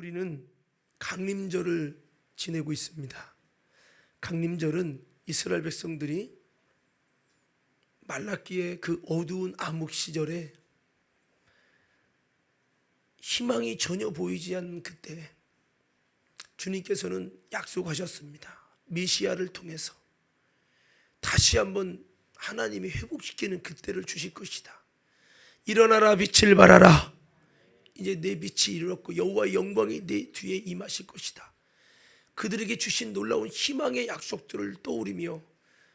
우리는 강림절을 지내고 있습니다. 강림절은 이스라엘 백성들이 말라기의 그 어두운 암흑 시절에 희망이 전혀 보이지 않는 그때 주님께서는 약속하셨습니다. 메시아를 통해서 다시 한번 하나님이 회복시키는 그때를 주실 것이다. 일어나라, 빛을 발하라. 이제 내 빛이 이르렀고 여호와의 영광이 내 뒤에 임하실 것이다. 그들에게 주신 놀라운 희망의 약속들을 떠올리며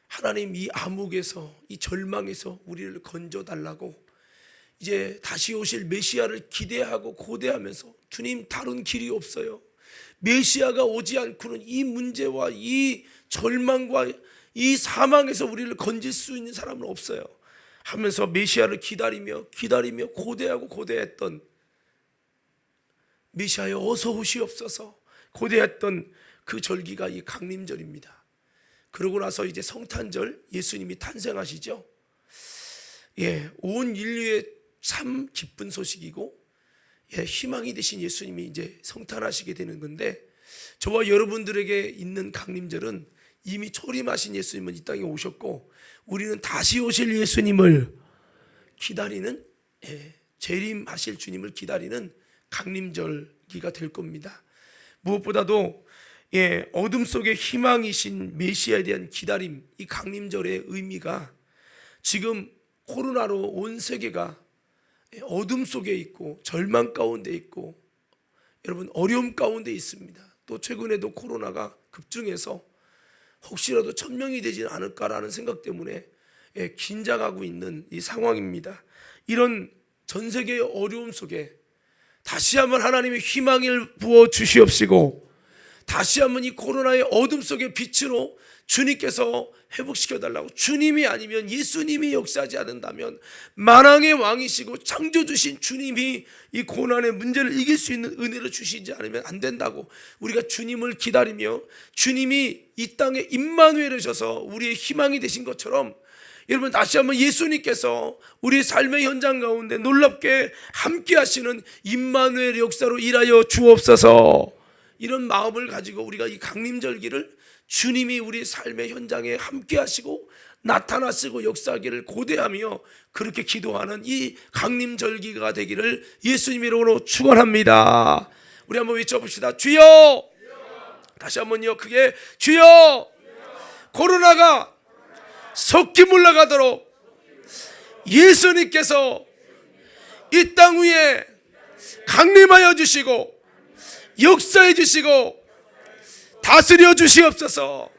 하나님, 이 암흑에서, 이 절망에서 우리를 건져달라고 이제 다시 오실 메시아를 기대하고 고대하면서, 주님, 다른 길이 없어요. 메시아가 오지 않고는 이 문제와 이 절망과 이 사망에서 우리를 건질 수 있는 사람은 없어요 하면서 메시아를 기다리며 고대했던, 메시아여 어서 오시옵소서 고대했던 그 절기가 이 강림절입니다. 그러고 나서 이제 성탄절, 예수님이 탄생하시죠. 온 인류의 참 기쁜 소식이고 희망이 되신 예수님이 이제 성탄하시게 되는 건데, 저와 여러분들에게 있는 강림절은 이미 초림하신 예수님은 이 땅에 오셨고 우리는 다시 오실 예수님을 기다리는, 재림하실 주님을 기다리는 강림절기가 될 겁니다. 무엇보다도 어둠 속에 희망이신 메시아에 대한 기다림, 이 강림절의 의미가 지금 코로나로 온 세계가 어둠 속에 있고 절망 가운데 있고 여러분 어려움 가운데 있습니다. 또 최근에도 코로나가 급증해서 혹시라도 천명이 되지는 않을까라는 생각 때문에 긴장하고 있는 이 상황입니다. 이런 전 세계의 어려움 속에 다시 한번 하나님의 희망을 부어 주시옵시고 다시 한번 이 코로나의 어둠 속의 빛으로 주님께서 회복시켜달라고, 주님이 아니면, 예수님이 역사하지 않는다면, 만왕의 왕이시고 창조주신 주님이 이 고난의 문제를 이길 수 있는 은혜를 주시지 않으면 안 된다고, 우리가 주님을 기다리며 주님이 이 땅에 임마누엘 오셔서 우리의 희망이 되신 것처럼, 여러분 다시 한번 예수님께서 우리의 삶의 현장 가운데 놀랍게 함께 하시는 임마누엘 역사로 일하여 주옵소서. 이런 마음을 가지고 우리가 이 강림절기를 주님이 우리 삶의 현장에 함께 하시고 나타나시고 역사하기를 고대하며 그렇게 기도하는 이 강림절기가 되기를 예수님 이름으로 축원합니다. 우리 한번 외쳐봅시다. 주여! 다시 한번요, 크게 주여! 코로나가 속히 물러가도록 예수님께서 이 땅 위에 강림하여 주시고 역사해 주시고 다스려 주시옵소서.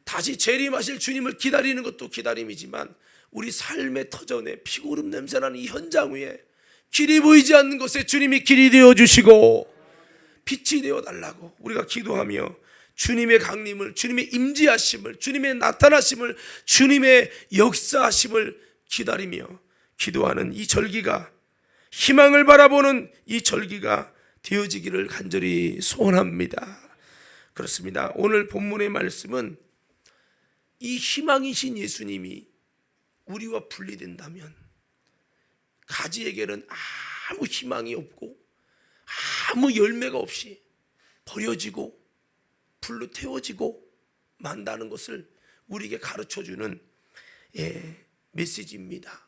다시 재림하실 주님을 기다리는 것도 기다림이지만 우리 삶의 터전에 피고름 냄새나는 이 현장 위에 길이 보이지 않는 곳에 주님이 길이 되어 주시고 빛이 되어 달라고 우리가 기도하며 주님의 강림을, 주님의 임재하심을, 주님의 나타나심을, 주님의 역사하심을 기다리며 기도하는 이 절기가, 희망을 바라보는 이 절기가 되어지기를 간절히 소원합니다. 그렇습니다. 오늘 본문의 말씀은 이 희망이신 예수님이 우리와 분리된다면 가지에게는 아무 희망이 없고 아무 열매가 없이 버려지고 불로 태워지고 만다는 것을 우리에게 가르쳐주는 메시지입니다.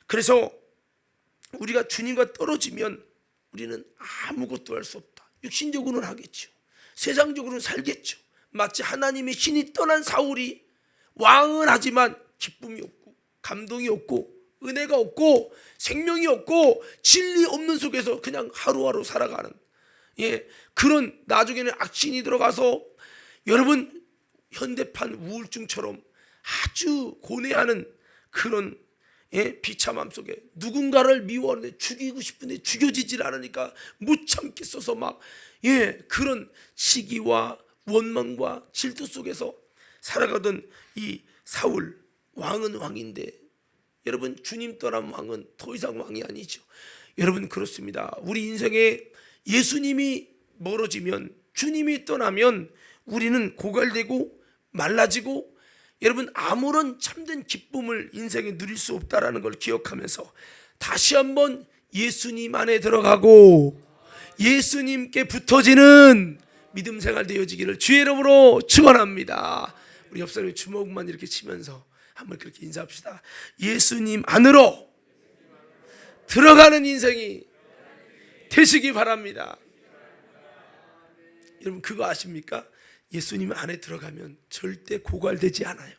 그래서 우리가 주님과 떨어지면 우리는 아무것도 할 수 없다. 육신적으로는 하겠죠. 세상적으로는 살겠죠. 마치 하나님의 신이 떠난 사울이 왕은 하지만 기쁨이 없고 감동이 없고 은혜가 없고 생명이 없고 진리 없는 속에서 그냥 하루하루 살아가는, 그런, 나중에는 악신이 들어가서 여러분 현대판 우울증처럼 아주 고뇌하는 그런 비참함 속에 누군가를 미워하는데 죽이고 싶은데 죽여지질 않으니까 못 참겠어서 막 그런 시기와 원망과 질투 속에서 살아가던 이 사울, 왕은 왕인데 여러분 주님 떠난 왕은 더 이상 왕이 아니죠. 여러분 그렇습니다. 우리 인생에 예수님이 멀어지면, 주님이 떠나면 우리는 고갈되고 말라지고 여러분 아무런 참된 기쁨을 인생에 누릴 수 없다라는 걸 기억하면서 다시 한번 예수님 안에 들어가고 예수님께 붙어지는 믿음 생활 되어지기를 주의 이름으로 축원합니다. 우리 옆 사람이 주먹만 이렇게 치면서 한번 그렇게 인사합시다. 예수님 안으로 들어가는 인생이 되시기 바랍니다. 여러분 그거 아십니까? 예수님 안에 들어가면 절대 고갈되지 않아요.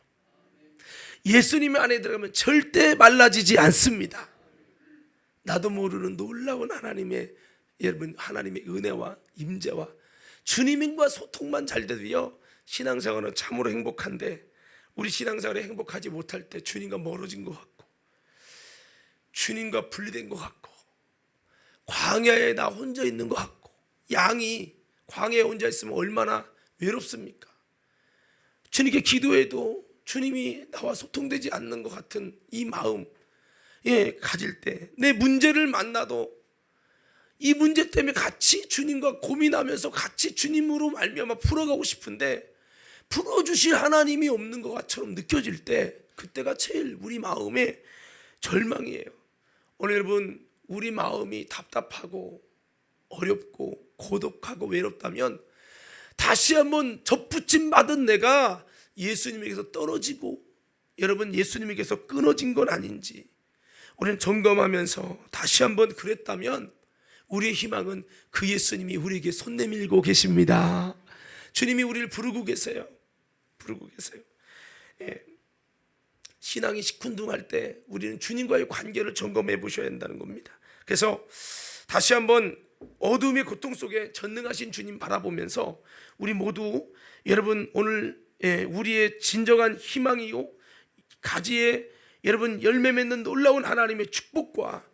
예수님 안에 들어가면 절대 말라지지 않습니다. 나도 모르는 놀라운 하나님의 여러분 하나님의 은혜와 임재와 주님과 소통만 잘 돼도요 신앙생활은 참으로 행복한데 우리 신앙생활에 행복하지 못할 때 주님과 멀어진 것 같고 주님과 분리된 것 같고 광야에 나 혼자 있는 것 같고 양이 광야에 혼자 있으면 얼마나 외롭습니까? 주님께 기도해도 주님이 나와 소통되지 않는 것 같은 이 마음 가질 때 내 문제를 만나도 이 문제 때문에 같이 주님과 고민하면서 같이 주님으로 말미암아 풀어가고 싶은데 풀어주실 하나님이 없는 것처럼 느껴질 때 그때가 제일 우리 마음의 절망이에요. 오늘 여러분 우리 마음이 답답하고 어렵고 고독하고 외롭다면 다시 한번 접붙임 받은 내가 예수님에게서 떨어지고 여러분 예수님에게서 끊어진 건 아닌지 우리는 점검하면서 다시 한번 그랬다면 우리의 희망은 그 예수님이 우리에게 손 내밀고 계십니다. 주님이 우리를 부르고 계세요. 부르고 계세요. 신앙이 시큰둥할 때 우리는 주님과의 관계를 점검해 보셔야 한다는 겁니다. 그래서 다시 한번 어둠의 고통 속에 전능하신 주님 바라보면서 우리 모두 여러분 오늘 우리의 진정한 희망이요 가지에 여러분 열매 맺는 놀라운 하나님의 축복과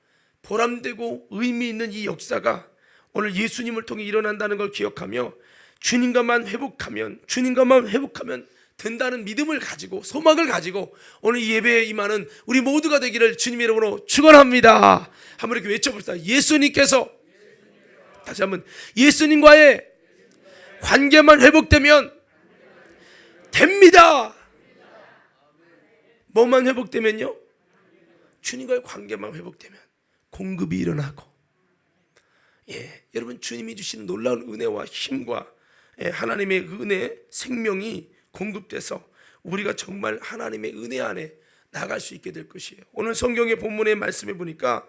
보람되고 의미 있는 이 역사가 오늘 예수님을 통해 일어난다는 걸 기억하며 주님과만 회복하면 된다는 믿음을 가지고 소망을 가지고 오늘 이 예배에 임하는 우리 모두가 되기를 주님의 이름으로 축원합니다. 한번 이렇게 외쳐봅시다. 예수님께서 다시 한번 예수님과의 관계만 회복되면 됩니다. 뭐만 회복되면요? 주님과의 관계만 회복되면 공급이 일어나고 여러분 주님이 주시는 놀라운 은혜와 힘과 하나님의 은혜 생명이 공급돼서 우리가 정말 하나님의 은혜 안에 나갈 수 있게 될 것이에요. 오늘 성경의 본문의 말씀해 보니까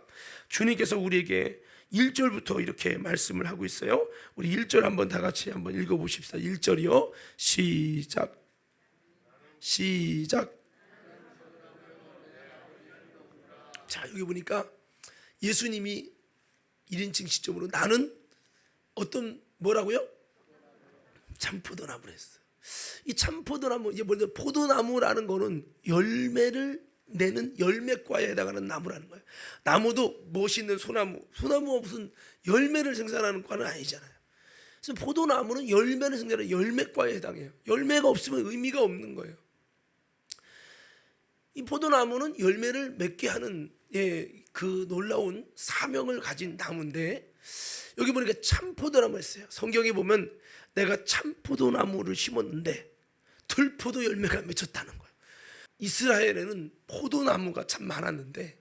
주님께서 우리에게 1절부터 이렇게 말씀을 하고 있어요. 우리 1절 한번 다 같이 한번 읽어보십시다. 1절이요 시작. 자 여기 보니까 예수님이 1인칭 시점으로 나는 어떤 뭐라고요? 참포도나무를 했어요. 이 참포도나무 이제 먼저 포도나무라는 거는 열매를 내는 열매과에 해당하는 나무라는 거예요. 나무도 멋있는 소나무가 무슨 열매를 생산하는 과는 아니잖아요. 그래서 포도나무는 열매를 생산하는 열매과에 해당해요. 열매가 없으면 의미가 없는 거예요. 이 포도나무는 열매를 맺게 하는 그 놀라운 사명을 가진 나무인데 여기 보니까 참포도나무 했어요. 성경에 보면 내가 참포도나무를 심었는데 들포도 열매가 맺혔다는 거예요. 이스라엘에는 포도나무가 참 많았는데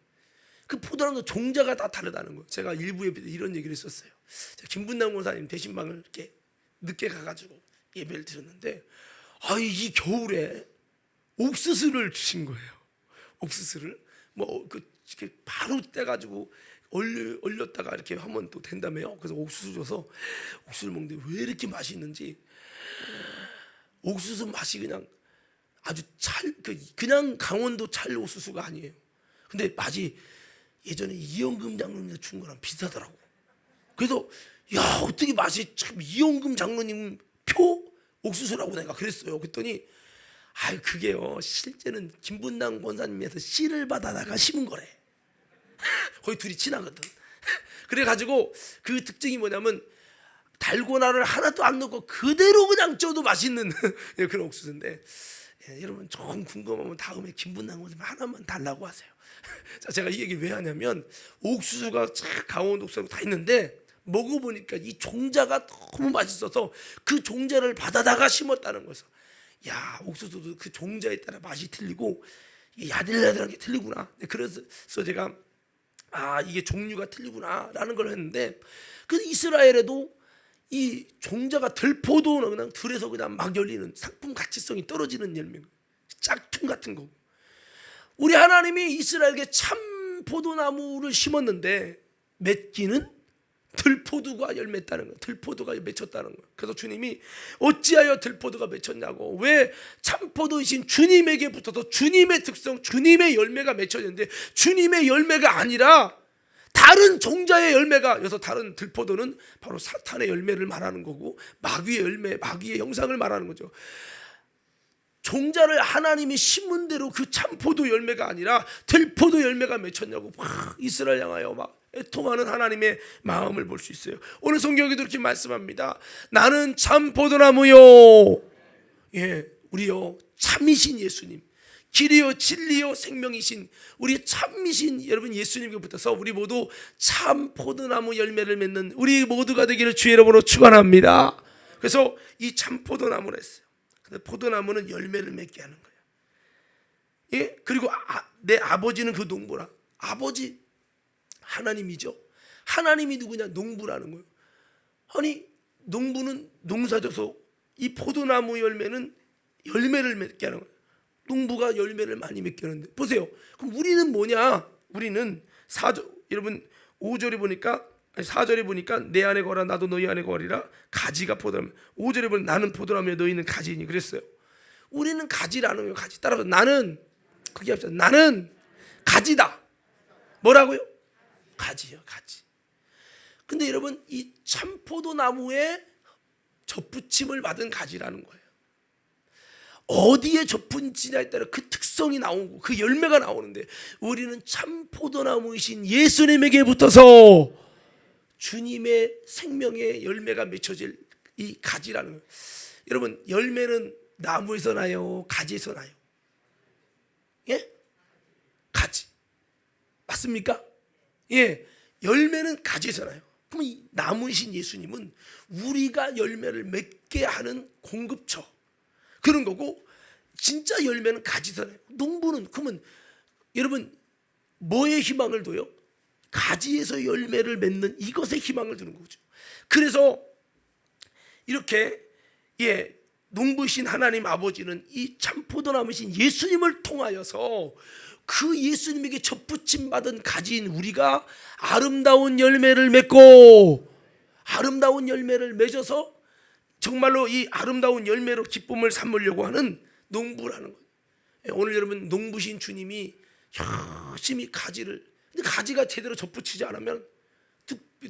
그 포도나무 종자가 다 다르다는 거예요. 제가 일부 예배 때 이런 얘기를 했었어요. 김분남 권사님 대신방을 이렇게 늦게 가가지고 예배를 드렸는데 이 겨울에 옥수수를 주신 거예요. 옥수수를 이렇게 바로 떼가지고 얼렸다가 이렇게 하면 또 된다며요. 그래서 옥수수 줘서 옥수수를 먹는데 왜 이렇게 맛있는지 옥수수 맛이 그냥 아주 그냥 강원도 찰 옥수수가 아니에요. 근데 맛이 예전에 이영금 장로님 준 거랑 비슷하더라고. 그래서 어떻게 맛이 참 이영금 장로님 표 옥수수라고 내가 그랬어요. 그랬더니 그게요 실제는 김분남 권사님에서 씨를 받아다가 심은 거래. 거의 둘이 친하거든. 그래가지고 그 특징이 뭐냐면 달고나를 하나도 안 넣고 그대로 그냥 쪄도 맛있는 그런 옥수수인데 여러분 조금 궁금하면 다음에 김분남 권사님 하나만 달라고 하세요. 자, 제가 이 얘기 왜 하냐면 옥수수가 강원도 옥수수가 다 있는데 먹어보니까 이 종자가 너무 맛있어서 그 종자를 받아다가 심었다는 거죠. 옥수수도 그 종자에 따라 맛이 틀리고 야들야들한 게 틀리구나. 그래서 제가 이게 종류가 틀리구나라는 걸 했는데, 그 이스라엘에도 이 종자가 들포도는 그냥 들에서 그냥 막 열리는 상품 가치성이 떨어지는 열매, 짝퉁 같은 거고, 우리 하나님이 이스라엘에게 참 포도나무를 심었는데 맺기는 들포도가 열맺다는 거예요. 들포도가 맺혔다는 거예요. 그래서 주님이 어찌하여 들포도가 맺혔냐고, 왜 참포도이신 주님에게 붙어서 주님의 특성, 주님의 열매가 맺혀졌는데 주님의 열매가 아니라 다른 종자의 열매가, 그래서 다른 들포도는 바로 사탄의 열매를 말하는 거고 마귀의 열매, 마귀의 형상을 말하는 거죠. 종자를 하나님이 심은 대로 그 참포도 열매가 아니라 들포도 열매가 맺혔냐고 막 이스라엘 향하여 막 애통하는 하나님의 마음을 볼 수 있어요. 오늘 성경에도 이렇게 말씀합니다. 나는 참포도나무요, 우리요 참이신 예수님, 길이요 진리요 생명이신 우리 참이신 여러분 예수님께 붙어서 우리 모두 참 포도나무 열매를 맺는 우리 모두가 되기를 주의 이름으로 축원합니다. 그래서 이 참 포도나무를 했어요. 근데 포도나무는 열매를 맺게 하는 거예요. 그리고 내 아버지는 그 농부라. 아버지 하나님이죠. 하나님이 누구냐? 농부라는 거예요. 아니 농부는 농사져서 이 포도나무 열매는 열매를 맺게 하는 거예요. 농부가 열매를 많이 맺게 하는데 보세요. 그럼 우리는 뭐냐? 우리는 4절, 여러분 5절에 보니까 4절에 보니까 내 안에 거라 나도 너희 안에 거리라 가지가 포도나무. 5절에 보면 나는 포도나무에 너희는 가지니 그랬어요. 우리는 가지라는 거예요. 가지. 따라서 나는, 그게 합시다. 나는 가지다. 뭐라고요? 가지요. 가지. 근데 여러분 이 참포도나무에 접붙임을 받은 가지라는 거예요. 어디에 접붙이냐에 따라 그 특성이 나오고 그 열매가 나오는데, 우리는 참포도나무이신 예수님에게 붙어서 주님의 생명의 열매가 맺혀질 이 가지라는 거예요. 여러분 열매는 나무에서 나요? 가지에서 나요? 가지. 맞습니까? 열매는 가지에서 나요. 그럼 이 나무이신 예수님은 우리가 열매를 맺게 하는 공급처, 그런 거고, 진짜 열매는 가지에서 나요. 농부는 그러면 여러분 뭐에 희망을 둬요? 가지에서 열매를 맺는 이것에 희망을 두는 거죠. 그래서 이렇게 농부신 하나님 아버지는 이 참포도나무신 예수님을 통하여서 그 예수님에게 접붙임 받은 가지인 우리가 아름다운 열매를 맺고, 아름다운 열매를 맺어서 정말로 이 아름다운 열매로 기쁨을 삼으려고 하는 농부라는 거예요. 오늘 여러분 농부신 주님이 열심히 가지를, 근데 가지가 제대로 접붙이지 않으면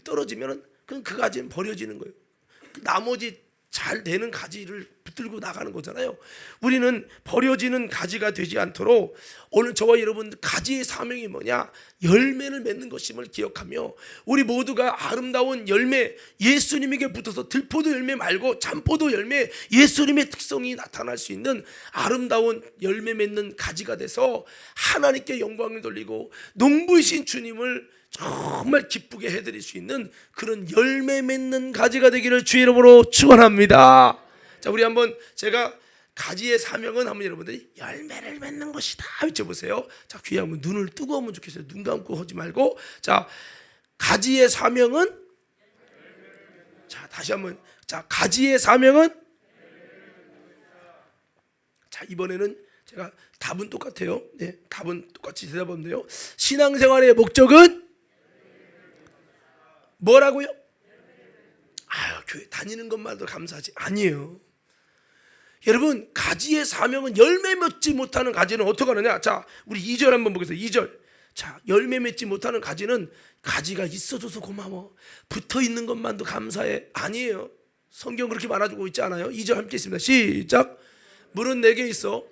떨어지면 그럼 그 가지는 버려지는 거예요. 나머지 잘 되는 가지를 붙들고 나가는 거잖아요. 우리는 버려지는 가지가 되지 않도록 오늘 저와 여러분 가지의 사명이 뭐냐? 열매를 맺는 것임을 기억하며 우리 모두가 아름다운 열매, 예수님에게 붙어서 들포도 열매 말고 참포도 열매, 예수님의 특성이 나타날 수 있는 아름다운 열매 맺는 가지가 돼서 하나님께 영광을 돌리고 농부이신 주님을 정말 기쁘게 해드릴 수 있는 그런 열매 맺는 가지가 되기를 주의 이름으로 축원합니다. 자, 우리 한번 제가 가지의 사명은 한번 여러분들이 열매를 맺는 것이다 외쳐보세요. 자, 귀에 한번 눈을 뜨고 하면 좋겠어요. 눈 감고 하지 말고. 자, 가지의 사명은, 자 다시 한번, 자 가지의 사명은, 자 이번에는 제가 답은 똑같아요. 답은 똑같이 대답하면 돼요. 신앙생활의 목적은 뭐라고요? 교회 다니는 것만도 감사하지. 아니에요. 여러분 가지의 사명은 열매 맺지 못하는 가지는 어떻게 하느냐? 자, 우리 2절 한번 보겠습니다. 2절. 자, 열매 맺지 못하는 가지는 가지가 있어줘서 고마워, 붙어 있는 것만도 감사해. 아니에요. 성경 그렇게 말해주고 있지 않아요? 2절 함께 있습니다. 시작. 물은 내게 있어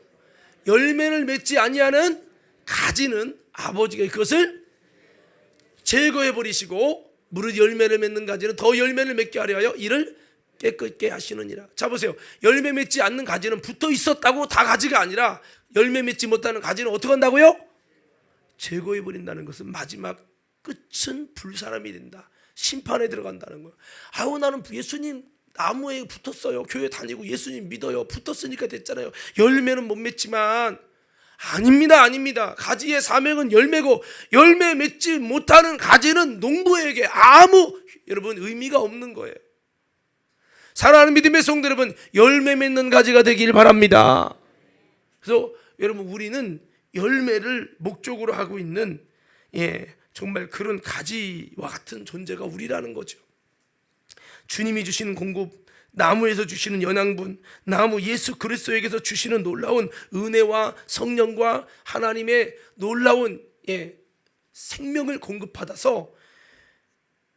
열매를 맺지 아니하는 가지는 아버지가 그것을 제거해 버리시고, 무릇 열매를 맺는 가지는 더 열매를 맺게 하려 하여 이를 깨끗게 하시느니라. 자 보세요. 열매 맺지 않는 가지는 붙어 있었다고 다 가지가 아니라, 열매 맺지 못하는 가지는 어떻게 한다고요? 제거해 버린다는 것은 마지막 끝은 불사람이 된다, 심판에 들어간다는 거예요. 나는 예수님 나무에 붙었어요, 교회 다니고 예수님 믿어요, 붙었으니까 됐잖아요. 열매는 못 맺지만 아닙니다, 아닙니다. 가지의 사명은 열매고 열매 맺지 못하는 가지는 농부에게 아무 여러분 의미가 없는 거예요. 사랑하는 믿음의 성도 여러분, 열매 맺는 가지가 되길 바랍니다. 그래서 여러분, 우리는 열매를 목적으로 하고 있는 정말 그런 가지와 같은 존재가 우리라는 거죠. 주님이 주시는 공급, 나무에서 주시는 영양분, 나무 예수 그리스도에게서 주시는 놀라운 은혜와 성령과 하나님의 놀라운 생명을 공급받아서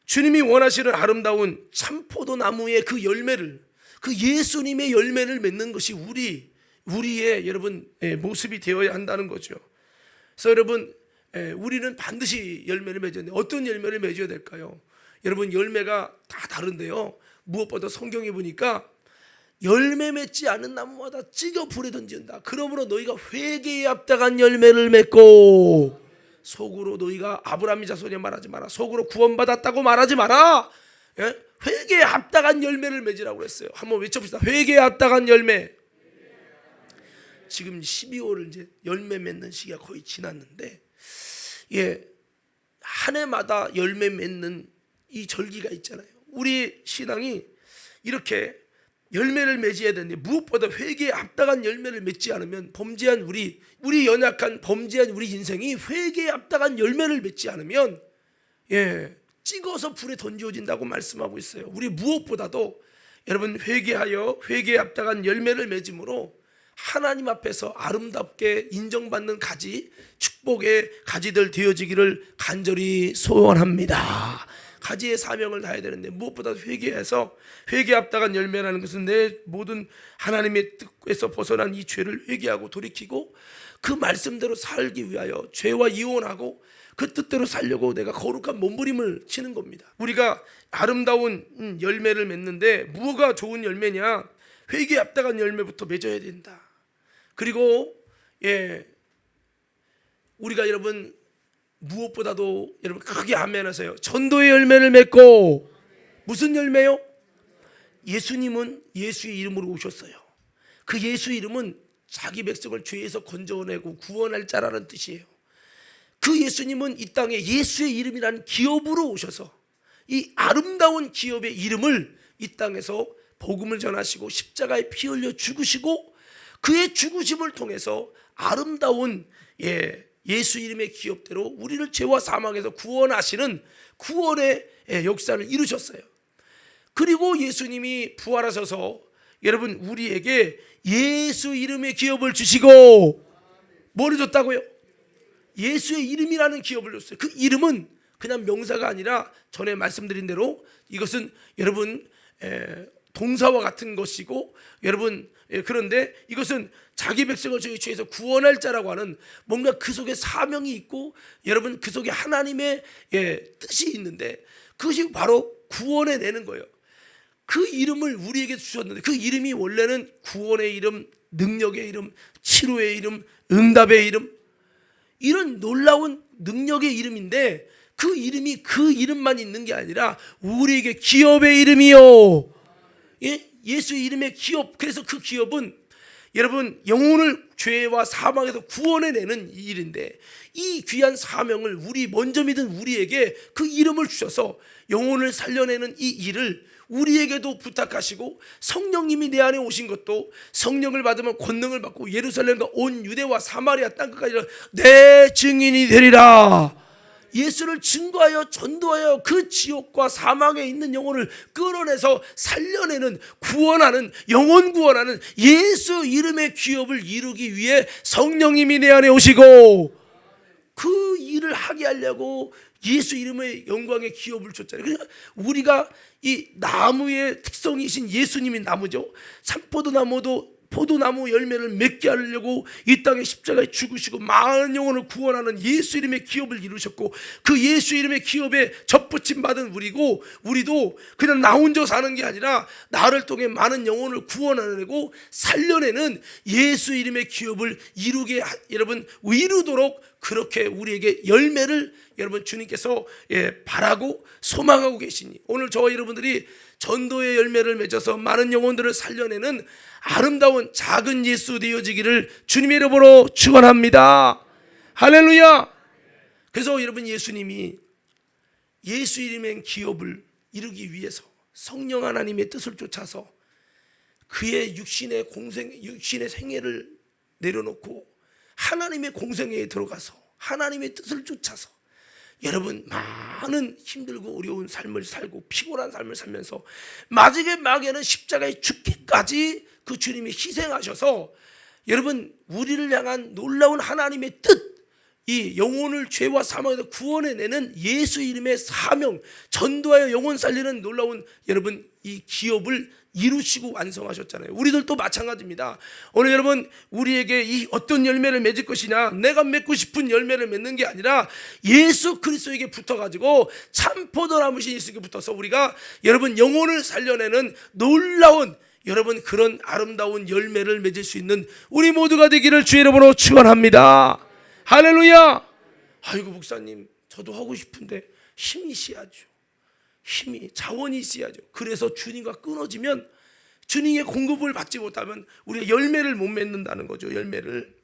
주님이 원하시는 아름다운 참포도나무의 그 열매를, 그 예수님의 열매를 맺는 것이 우리의 여러분 모습이 되어야 한다는 거죠. 그래서 여러분, 우리는 반드시 열매를 맺어야 돼요. 어떤 열매를 맺어야 될까요? 여러분, 열매가 다 다른데요, 무엇보다 성경에 보니까 열매 맺지 않은 나무마다 찢어 불에 던진다. 그러므로 너희가 회개에 합당한 열매를 맺고, 속으로 너희가 아브라함의 자손이 말하지 마라. 속으로 구원받았다고 말하지 마라. 회개에 합당한 열매를 맺으라고 했어요. 한번 외쳐봅시다. 회개에 합당한 열매. 지금 12월 이제 열매 맺는 시기가 거의 지났는데, 한 해마다 열매 맺는 이 절기가 있잖아요. 우리 신앙이 이렇게 열매를 맺어야 되는데, 무엇보다 회개에 합당한 열매를 맺지 않으면 범죄한 우리 연약한 범죄한 우리 인생이 회개에 합당한 열매를 맺지 않으면 찍어서 불에 던져진다고 말씀하고 있어요. 우리 무엇보다도 여러분, 회개하여 회개에 합당한 열매를 맺음으로 하나님 앞에서 아름답게 인정받는 가지, 축복의 가지들 되어지기를 간절히 소원합니다. 가지의 사명을 다해야 되는데, 무엇보다 회개해서 회개에 합당한 열매라는 것은 내 모든 하나님의 뜻에서 벗어난 이 죄를 회개하고 돌이키고 그 말씀대로 살기 위하여 죄와 이혼하고 그 뜻대로 살려고 내가 거룩한 몸부림을 치는 겁니다. 우리가 아름다운 열매를 맺는데 무엇가 좋은 열매냐? 회개에 합당한 열매부터 맺어야 된다. 그리고 우리가 여러분 무엇보다도 여러분 크게 아멘하세요. 전도의 열매를 맺고, 무슨 열매요? 예수님은 예수의 이름으로 오셨어요. 그 예수 이름은 자기 백성을 죄에서 건져내고 구원할 자라는 뜻이에요. 그 예수님은 이 땅에 예수의 이름이라는 기업으로 오셔서 이 아름다운 기업의 이름을 이 땅에서 복음을 전하시고 십자가에 피 흘려 죽으시고, 그의 죽으심을 통해서 아름다운 예수 이름의 기업대로 우리를 죄와 사망에서 구원하시는 구원의 역사를 이루셨어요. 그리고 예수님이 부활하셔서 여러분 우리에게 예수 이름의 기업을 주시고, 뭐를 줬다고요? 예수의 이름이라는 기업을 줬어요. 그 이름은 그냥 명사가 아니라 전에 말씀드린 대로 이것은 여러분 동사와 같은 것이고, 여러분 그런데 이것은 자기 백성을 저희 죄에서 구원할 자라고 하는 뭔가 그 속에 사명이 있고, 여러분 그 속에 하나님의 뜻이 있는데, 그것이 바로 구원해 내는 거예요. 그 이름을 우리에게 주셨는데, 그 이름이 원래는 구원의 이름, 능력의 이름, 치료의 이름, 응답의 이름, 이런 놀라운 능력의 이름인데, 그 이름이 그 이름만 있는 게 아니라 우리에게 기업의 이름이요. 예수의 이름의 기업. 그래서 그 기업은 여러분 영혼을 죄와 사망에서 구원해내는 이 일인데, 이 귀한 사명을 먼저 믿은 우리에게 그 이름을 주셔서 영혼을 살려내는 이 일을 우리에게도 부탁하시고, 성령님이 내 안에 오신 것도 성령을 받으면 권능을 받고 예루살렘과 온 유대와 사마리아 땅끝까지 내 증인이 되리라. 예수를 증거하여 전도하여 그 지옥과 사망에 있는 영혼을 끌어내서 살려내는, 구원하는, 영혼 구원하는 예수 이름의 기업을 이루기 위해 성령님이 내 안에 오시고, 그 일을 하게 하려고 예수 이름의 영광의 기업을 줬잖아요. 그러니까 우리가 이 나무의 특성이신 예수님이 나무죠. 참포도나무도 포도나무 열매를 맺게 하려고 이 땅에 십자가에 죽으시고 많은 영혼을 구원하는 예수 이름의 기업을 이루셨고, 그 예수 이름의 기업에 접붙임 받은 우리도 그냥 나 혼자 사는 게 아니라 나를 통해 많은 영혼을 구원하려고 살려내는 예수 이름의 기업을 이루도록 그렇게 우리에게 열매를 여러분 주님께서 바라고 소망하고 계시니 오늘 저와 여러분들이 전도의 열매를 맺어서 많은 영혼들을 살려내는 아름다운 작은 예수 되어지기를 주님의 이름으로 축원합니다. 할렐루야. 그래서 여러분 예수님이 예수 이름의 기업을 이루기 위해서 성령 하나님의 뜻을 쫓아서 그의 육신의 생애를 내려놓고 하나님의 공생애에 들어가서 하나님의 뜻을 쫓아서 여러분 많은 힘들고 어려운 삶을 살고 피곤한 삶을 살면서 마지막에는 십자가에 죽기까지 그 주님이 희생하셔서 여러분 우리를 향한 놀라운 하나님의 뜻, 이 영혼을 죄와 사망에서 구원해내는 예수 이름의 사명, 전도하여 영혼 살리는 놀라운 여러분 이 기업을 이루시고 완성하셨잖아요. 우리들도 마찬가지입니다. 오늘 여러분 우리에게 이 어떤 열매를 맺을 것이냐, 내가 맺고 싶은 열매를 맺는 게 아니라 예수 그리스도에게 붙어가지고 참 포도나무신 예수에게 붙어서 우리가 여러분 영혼을 살려내는 놀라운 여러분 그런 아름다운 열매를 맺을 수 있는 우리 모두가 되기를 주의 이름으로 축원합니다. 할렐루야. 아이고 목사님 저도 하고 싶은데 힘이 있어야죠. 힘이 자원이 있어야죠. 그래서 주님과 끊어지면 주님의 공급을 받지 못하면 우리가 열매를 못 맺는다는 거죠. 열매를.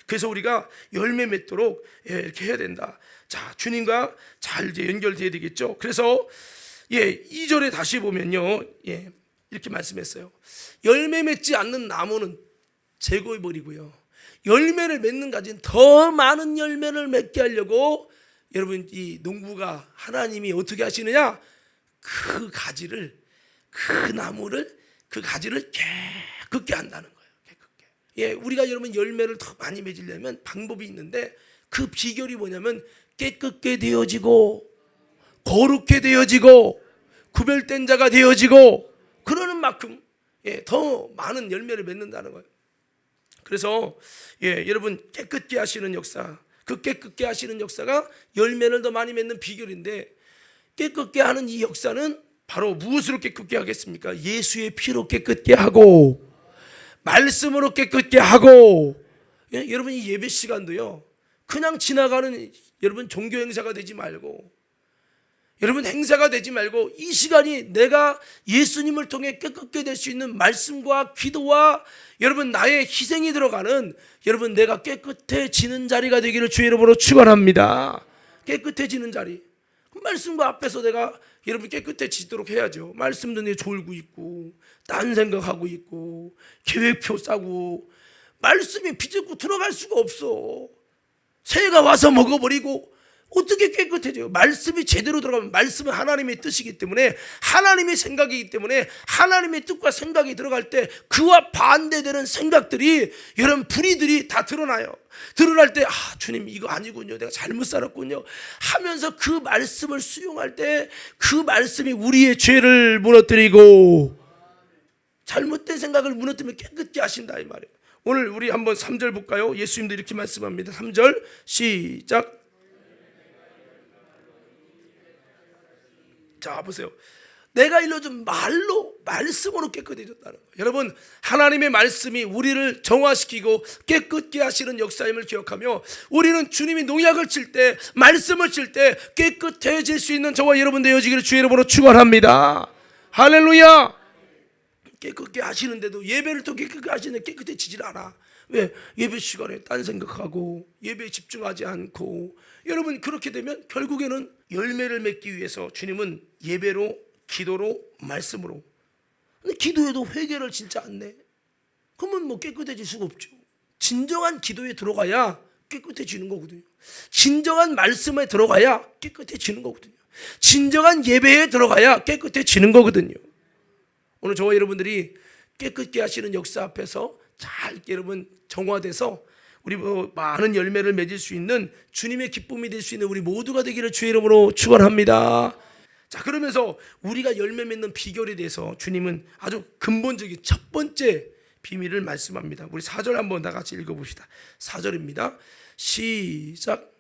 그래서 우리가 열매 맺도록 이렇게 해야 된다. 자, 주님과 잘 이제 연결돼야 되겠죠. 그래서 2절에 다시 보면요, 이렇게 말씀했어요. 열매 맺지 않는 나무는 제거해 버리고요. 열매를 맺는 가진 더 많은 열매를 맺게 하려고 여러분 이 농부가 하나님이 어떻게 하시느냐? 그 가지를 그 나무를 그 가지를 깨끗게 한다는 거예요. 깨끗게. 우리가 여러분 열매를 더 많이 맺으려면 방법이 있는데 그 비결이 뭐냐면 깨끗게 되어지고 거룩게 되어지고 구별된 자가 되어지고 그러는 만큼 더 많은 열매를 맺는다는 거예요. 그래서 여러분 깨끗게 하시는 역사, 그 깨끗게 하시는 역사가 열매를 더 많이 맺는 비결인데 깨끗게 하는 이 역사는 바로 무엇으로 깨끗게 하겠습니까? 예수의 피로 깨끗게 하고 말씀으로 깨끗게 하고 여러분 이 예배 시간도요 그냥 지나가는 여러분 종교 행사가 되지 말고 여러분 행사가 되지 말고 이 시간이 내가 예수님을 통해 깨끗게 될 수 있는 말씀과 기도와 여러분 나의 희생이 들어가는 여러분 내가 깨끗해지는 자리가 되기를 주의 이름으로 축원합니다. 깨끗해지는 자리. 말씀과 앞에서 내가 여러분 깨끗해지도록 해야죠. 말씀도 내 졸고 있고 딴 생각하고 있고 계획표 짜고 말씀이 비집고 들어갈 수가 없어. 새가 와서 먹어버리고 어떻게 깨끗해져요? 말씀이 제대로 들어가면 말씀은 하나님의 뜻이기 때문에 하나님의 생각이기 때문에 하나님의 뜻과 생각이 들어갈 때 그와 반대되는 생각들이 여러분 불의들이 다 드러나요. 드러날 때 주님 이거 아니군요. 내가 잘못 살았군요 하면서 그 말씀을 수용할 때 그 말씀이 우리의 죄를 무너뜨리고 잘못된 생각을 무너뜨리면 깨끗게 하신다 이 말이에요. 오늘 우리 한번 3절 볼까요? 예수님도 이렇게 말씀합니다. 3절 시작. 자 보세요. 내가 일러준 말씀으로 깨끗해졌다는 거예요. 여러분 하나님의 말씀이 우리를 정화시키고 깨끗게 하시는 역사임을 기억하며 우리는 주님이 농약을 칠 때 말씀을 칠 때 깨끗해질 수 있는 저와 여러분 되어지기를 주의 이름으로 축원합니다. 할렐루야. 깨끗게 하시는데도 예배를 또 깨끗게 하시는데 깨끗해지질 않아. 왜? 예배 시간에 딴 생각하고 예배에 집중하지 않고 여러분 그렇게 되면 결국에는 열매를 맺기 위해서 주님은 예배로 기도로 말씀으로 근데 기도에도 회개를 진짜 안 내. 그러면 뭐 깨끗해질 수가 없죠. 진정한 기도에 들어가야 깨끗해지는 거거든요. 진정한 말씀에 들어가야 깨끗해지는 거거든요. 진정한 예배에 들어가야 깨끗해지는 거거든요. 오늘 저와 여러분들이 깨끗게 하시는 역사 앞에서 잘 여러분 정화돼서 우리 많은 열매를 맺을 수 있는 주님의 기쁨이 될 수 있는 우리 모두가 되기를 주의 이름으로 축원합니다. 자 그러면서 우리가 열매 맺는 비결에 대해서 주님은 아주 근본적인 첫 번째 비밀을 말씀합니다. 우리 4절 한번 다 같이 읽어봅시다. 4절입니다. 시작.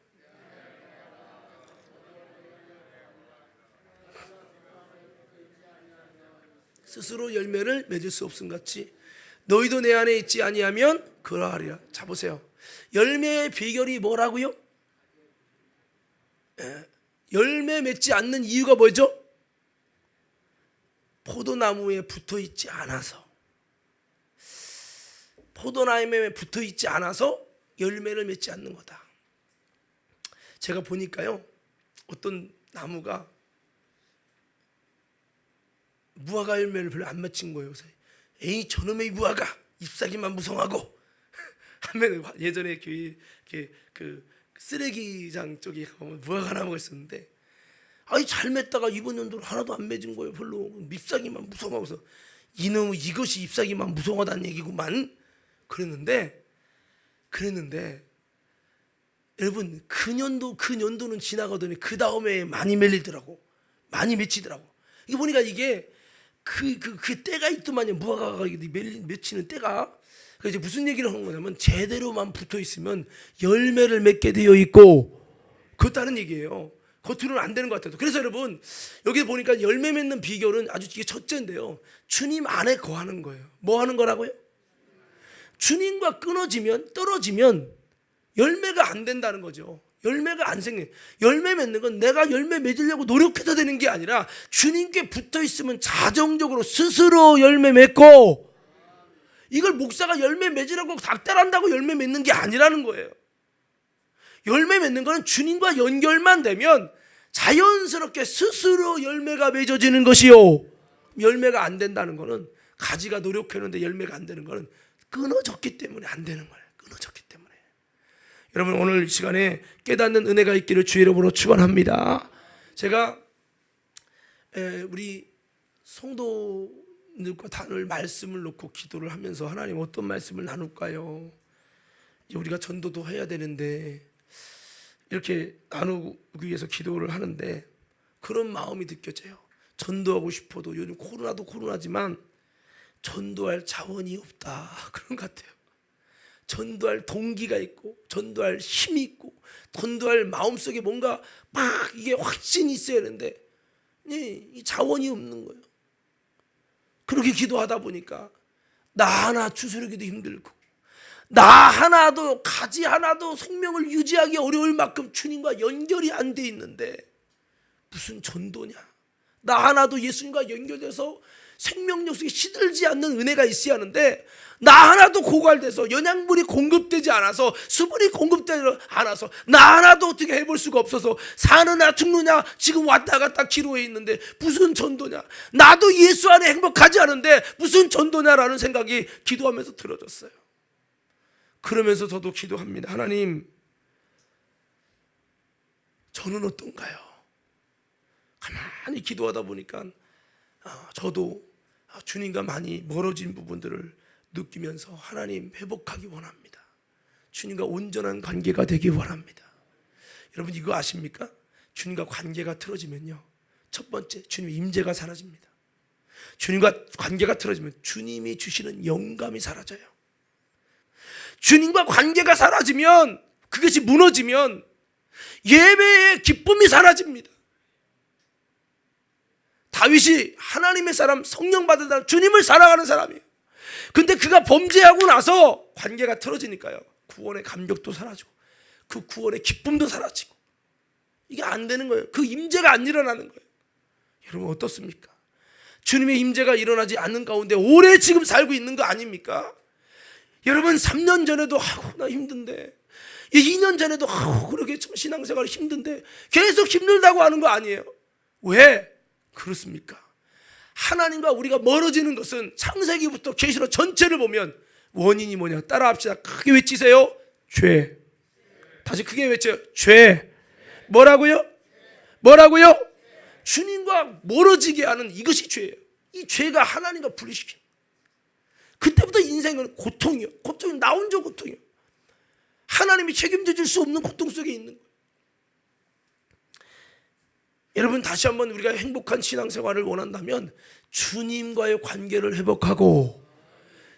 스스로 열매를 맺을 수 없음 같이 너희도 내 안에 있지 아니하면 그러하리라. 자 보세요. 열매의 비결이 뭐라고요? 열매 맺지 않는 이유가 뭐죠? 포도나무에 붙어 있지 않아서. 포도나무에 붙어 있지 않아서 열매를 맺지 않는 거다. 제가 보니까요, 어떤 나무가 무화과 열매를 별로 안 맺힌 거예요. 그래서 에이 저놈의 무화과 잎사귀만 무성하고 하면 예전에 그 쓰레기장 쪽에 가면 무화과 나무가 있었는데, 아니 잘 맺다가 이번 연도로 하나도 안 맺은 거예요. 별로 잎사귀만 무성하고서 이놈 이것이 잎사귀만 무성하다는 얘기구만. 그랬는데 여러분 그 년도는 지나가더니 그 다음에 많이 맺히더라고. 많이 맺히더라고. 이게 보니까 이게 그 때가 있더만요. 무화과가 맺히는 때가. 그래서 이제 무슨 얘기를 하는 거냐면 제대로만 붙어 있으면 열매를 맺게 되어 있고, 그렇다는 얘기예요. 겉으로는 안 되는 것 같아도. 그래서 여러분 여기 보니까 열매 맺는 비결은 아주 이게 첫째인데요, 주님 안에 거하는 거예요. 뭐 하는 거라고요? 주님과 떨어지면 열매가 안 된다는 거죠. 열매가 안 생겨. 열매 맺는 건 내가 열매 맺으려고 노력해서 되는 게 아니라 주님께 붙어 있으면 자정적으로 스스로 열매 맺고, 이걸 목사가 열매 맺으라고 닥달한다고 열매 맺는 게 아니라는 거예요. 열매 맺는 거는 주님과 연결만 되면 자연스럽게 스스로 열매가 맺어지는 것이요. 열매가 안 된다는 거는, 가지가 노력했는데 열매가 안 되는 거는 끊어졌기 때문에 안 되는 거예요. 끊어졌기 때문에. 여러분 오늘 이 시간에 깨닫는 은혜가 있기를 주의 이름으로 축원합니다. 제가 우리 성도들과 단을 말씀을 놓고 기도를 하면서 하나님 어떤 말씀을 나눌까요? 이제 우리가 전도도 해야 되는데 이렇게 나누기 위해서 기도를 하는데 그런 마음이 느껴져요. 전도하고 싶어도 요즘 코로나도 코로나지만 전도할 자원이 없다, 그런 것 같아요. 전도할 동기가 있고 전도할 힘이 있고 전도할 마음속에 뭔가 막 이게 확신이 있어야 하는데 이 자원이 없는 거예요. 그렇게 기도하다 보니까 나 하나 추스르기도 힘들고 나 하나도 가지 하나도 생명을 유지하기 어려울 만큼 주님과 연결이 안 돼 있는데 무슨 전도냐. 나 하나도 예수님과 연결돼서 생명력 속에 시들지 않는 은혜가 있어야 하는데 나 하나도 고갈돼서 영양분이 공급되지 않아서 수분이 공급되지 않아서 나 하나도 어떻게 해볼 수가 없어서 사느냐 죽느냐 지금 왔다 갔다 기로에 있는데 무슨 전도냐. 나도 예수 안에 행복하지 않은데 무슨 전도냐라는 생각이 기도하면서 들어졌어요. 그러면서 저도 기도합니다. 하나님, 저는 어떤가요? 가만히 기도하다 보니까 저도 주님과 많이 멀어진 부분들을 느끼면서 하나님 회복하기 원합니다. 주님과 온전한 관계가 되기 원합니다. 여러분 이거 아십니까? 주님과 관계가 틀어지면요, 첫 번째 주님의 임재가 사라집니다. 주님과 관계가 틀어지면 주님이 주시는 영감이 사라져요. 주님과 관계가 사라지면, 그것이 무너지면 예배의 기쁨이 사라집니다. 다윗이 하나님의 사람, 성령 받은 사람, 주님을 사랑하는 사람이에요. 근데 그가 범죄하고 나서 관계가 틀어지니까요, 구원의 감격도 사라지고 그 구원의 기쁨도 사라지고 이게 안 되는 거예요. 그 임재가 안 일어나는 거예요. 여러분 어떻습니까? 주님의 임재가 일어나지 않는 가운데 오래 지금 살고 있는 거 아닙니까? 여러분 3년 전에도 나 힘든데, 2년 전에도 그렇게 참 신앙생활이 힘든데 계속 힘들다고 하는 거 아니에요? 왜 그렇습니까? 하나님과 우리가 멀어지는 것은 창세기부터 계시록 전체를 보면 원인이 뭐냐? 따라합시다. 크게 외치세요. 죄. 다시 크게 외쳐요. 죄. 뭐라고요? 뭐라고요? 주님과 멀어지게 하는 이것이 죄예요. 이 죄가 하나님과 분리시키는. 그때부터 인생은 고통이요. 고통이 나 혼자 고통이요. 하나님이 책임져 줄 수 없는 고통 속에 있는 거예요. 여러분 다시 한번 우리가 행복한 신앙생활을 원한다면 주님과의 관계를 회복하고